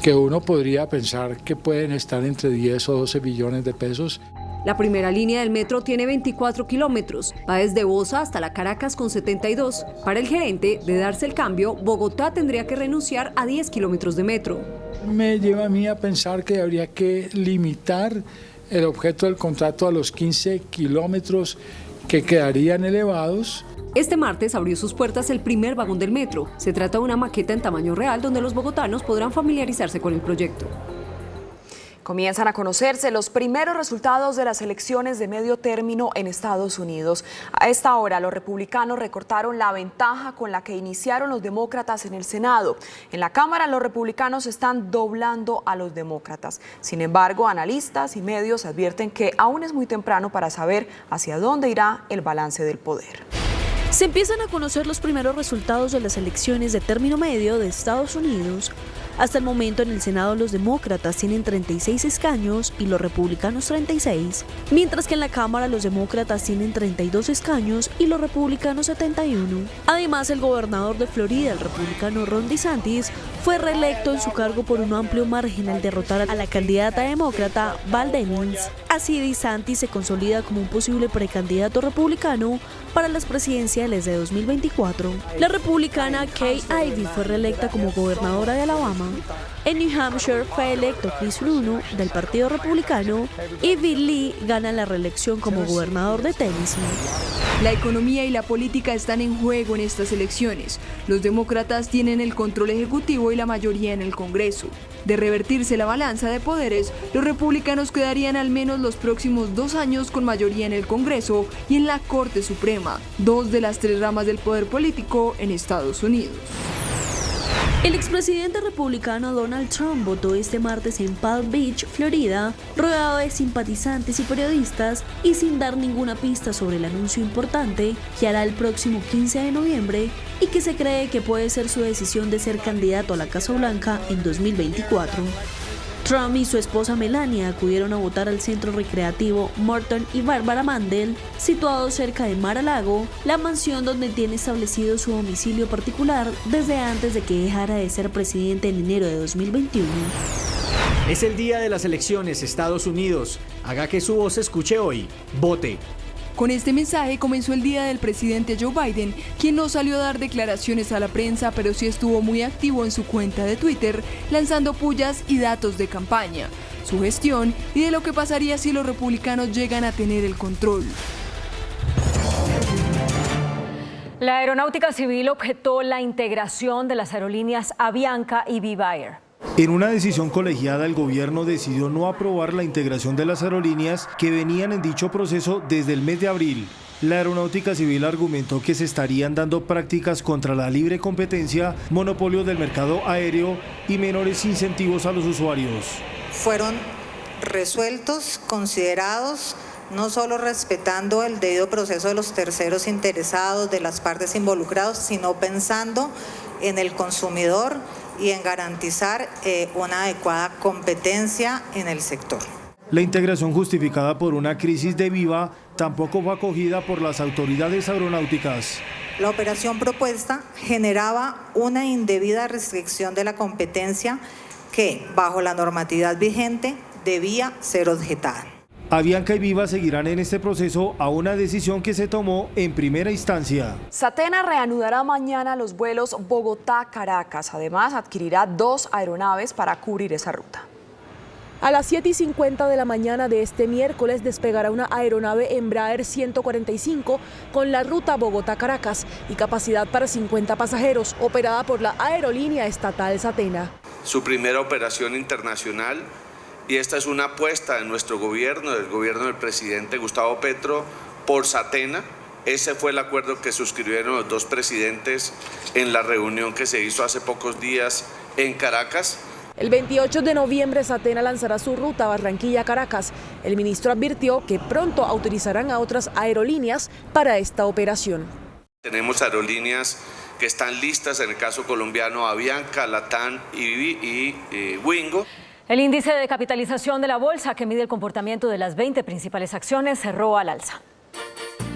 que uno podría pensar que pueden estar entre 10 o 12 billones de pesos. La primera línea del metro tiene 24 kilómetros, va desde Bosa hasta la Caracas con 72. Para el gerente, de darse el cambio, Bogotá tendría que renunciar a 10 kilómetros de metro. Me lleva a mí a pensar que habría que limitar el objeto del contrato a los 15 kilómetros que quedarían elevados. Este martes abrió sus puertas el primer vagón del metro. Se trata de una maqueta en tamaño real donde los bogotanos podrán familiarizarse con el proyecto. Comienzan a conocerse los primeros resultados de las elecciones de medio término en Estados Unidos. A esta hora, los republicanos recortaron la ventaja con la que iniciaron los demócratas en el Senado. En la Cámara, los republicanos están doblando a los demócratas. Sin embargo, analistas y medios advierten que aún es muy temprano para saber hacia dónde irá el balance del poder. Se empiezan a conocer los primeros resultados de las elecciones de término medio de Estados Unidos. Hasta el momento en el Senado los demócratas tienen 36 escaños y los republicanos 36, mientras que en la Cámara los demócratas tienen 32 escaños y los republicanos 71. Además, el gobernador de Florida, el republicano Ron DeSantis, fue reelecto en su cargo por un amplio margen al derrotar a la candidata demócrata Val Demings. Así, DeSantis se consolida como un posible precandidato republicano para las presidenciales de 2024. La republicana Kay Ivey fue reelecta como gobernadora de Alabama. En New Hampshire fue electo Chris Bruno del Partido Republicano y Bill Lee gana la reelección como gobernador de Tennessee. La economía y la política están en juego en estas elecciones. Los demócratas tienen el control ejecutivo y la mayoría en el Congreso. De revertirse la balanza de poderes, los republicanos quedarían al menos los próximos 2 años con mayoría en el Congreso y en la Corte Suprema, 2 de las 3 ramas del poder político en Estados Unidos. El expresidente republicano Donald Trump votó este martes en Palm Beach, Florida, rodeado de simpatizantes y periodistas y sin dar ninguna pista sobre el anuncio importante que hará el próximo 15 de noviembre y que se cree que puede ser su decisión de ser candidato a la Casa Blanca en 2024. Trump y su esposa Melania acudieron a votar al centro recreativo Morton y Barbara Mandel, situado cerca de Mar-a-Lago, la mansión donde tiene establecido su domicilio particular desde antes de que dejara de ser presidente en enero de 2021. Es el día de las elecciones, Estados Unidos. Haga que su voz se escuche hoy. Vote. Con este mensaje comenzó el día del presidente Joe Biden, quien no salió a dar declaraciones a la prensa, pero sí estuvo muy activo en su cuenta de Twitter, lanzando pullas y datos de campaña, su gestión y de lo que pasaría si los republicanos llegan a tener el control. La Aeronáutica Civil objetó la integración de las aerolíneas Avianca y Viva Air. En una decisión colegiada, el gobierno decidió no aprobar la integración de las aerolíneas que venían en dicho proceso desde el mes de abril. La Aeronáutica Civil argumentó que se estarían dando prácticas contra la libre competencia, monopolio del mercado aéreo y menores incentivos a los usuarios. Fueron resueltos, considerados, no solo respetando el debido proceso de los terceros interesados, de las partes involucradas, sino pensando en el consumidor y en garantizar una adecuada competencia en el sector. La integración justificada por una crisis de Viva tampoco fue acogida por las autoridades aeronáuticas. La operación propuesta generaba una indebida restricción de la competencia que, bajo la normatividad vigente, debía ser objetada. Avianca y Viva seguirán en este proceso a una decisión que se tomó en primera instancia. Satena reanudará mañana los vuelos Bogotá-Caracas. Además, adquirirá 2 aeronaves para cubrir esa ruta. A las 7:50 de la mañana de este miércoles despegará una aeronave Embraer 145 con la ruta Bogotá-Caracas y capacidad para 50 pasajeros, operada por la aerolínea estatal Satena. Su primera operación internacional, y esta es una apuesta de nuestro gobierno, del gobierno del presidente Gustavo Petro, por Satena. Ese fue el acuerdo que suscribieron los 2 presidentes en la reunión que se hizo hace pocos días en Caracas. El 28 de noviembre Satena lanzará su ruta Barranquilla-Caracas. El ministro advirtió que pronto autorizarán a otras aerolíneas para esta operación. Tenemos aerolíneas que están listas, en el caso colombiano Avianca, Latam y Wingo. El índice de capitalización de la bolsa, que mide el comportamiento de las 20 principales acciones, cerró al alza.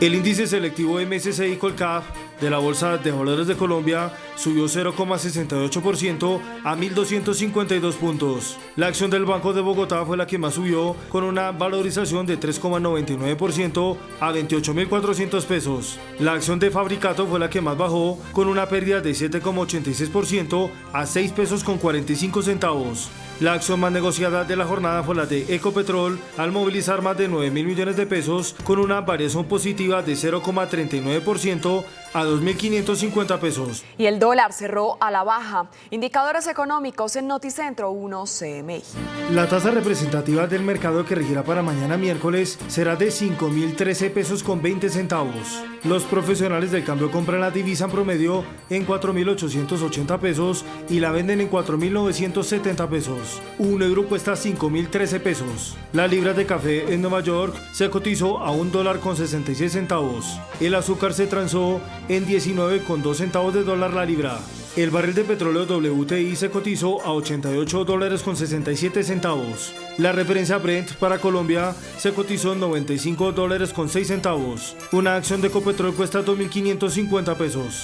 El índice selectivo MSCI Colcap de la Bolsa de Valores de Colombia subió 0,68% a 1.252 puntos. La acción del Banco de Bogotá fue la que más subió, con una valorización de 3,99% a 28.400 pesos. La acción de Fabricato fue la que más bajó, con una pérdida de 7,86% a 6 pesos con 45 centavos. La acción más negociada de la jornada fue la de Ecopetrol, al movilizar más de 9.000 millones de pesos, con una variación positiva de 0,39% a 2.550 pesos. Y el dólar cerró a la baja. Indicadores económicos en Noticentro 1 CMI. La tasa representativa del mercado que regirá para mañana miércoles será de 5.013 pesos con 20 centavos. Los profesionales del cambio compran la divisa en promedio en 4.880 pesos y la venden en 4.970 pesos. Un euro cuesta 5.013 pesos. La libra de café en Nueva York se cotizó a $1.66 centavos. El azúcar se transó en 19,2 centavos de dólar la libra. El barril de petróleo WTI se cotizó a $88.67 centavos. La referencia Brent para Colombia se cotizó en $95.06 centavos. Una acción de Ecopetrol cuesta 2.550 pesos.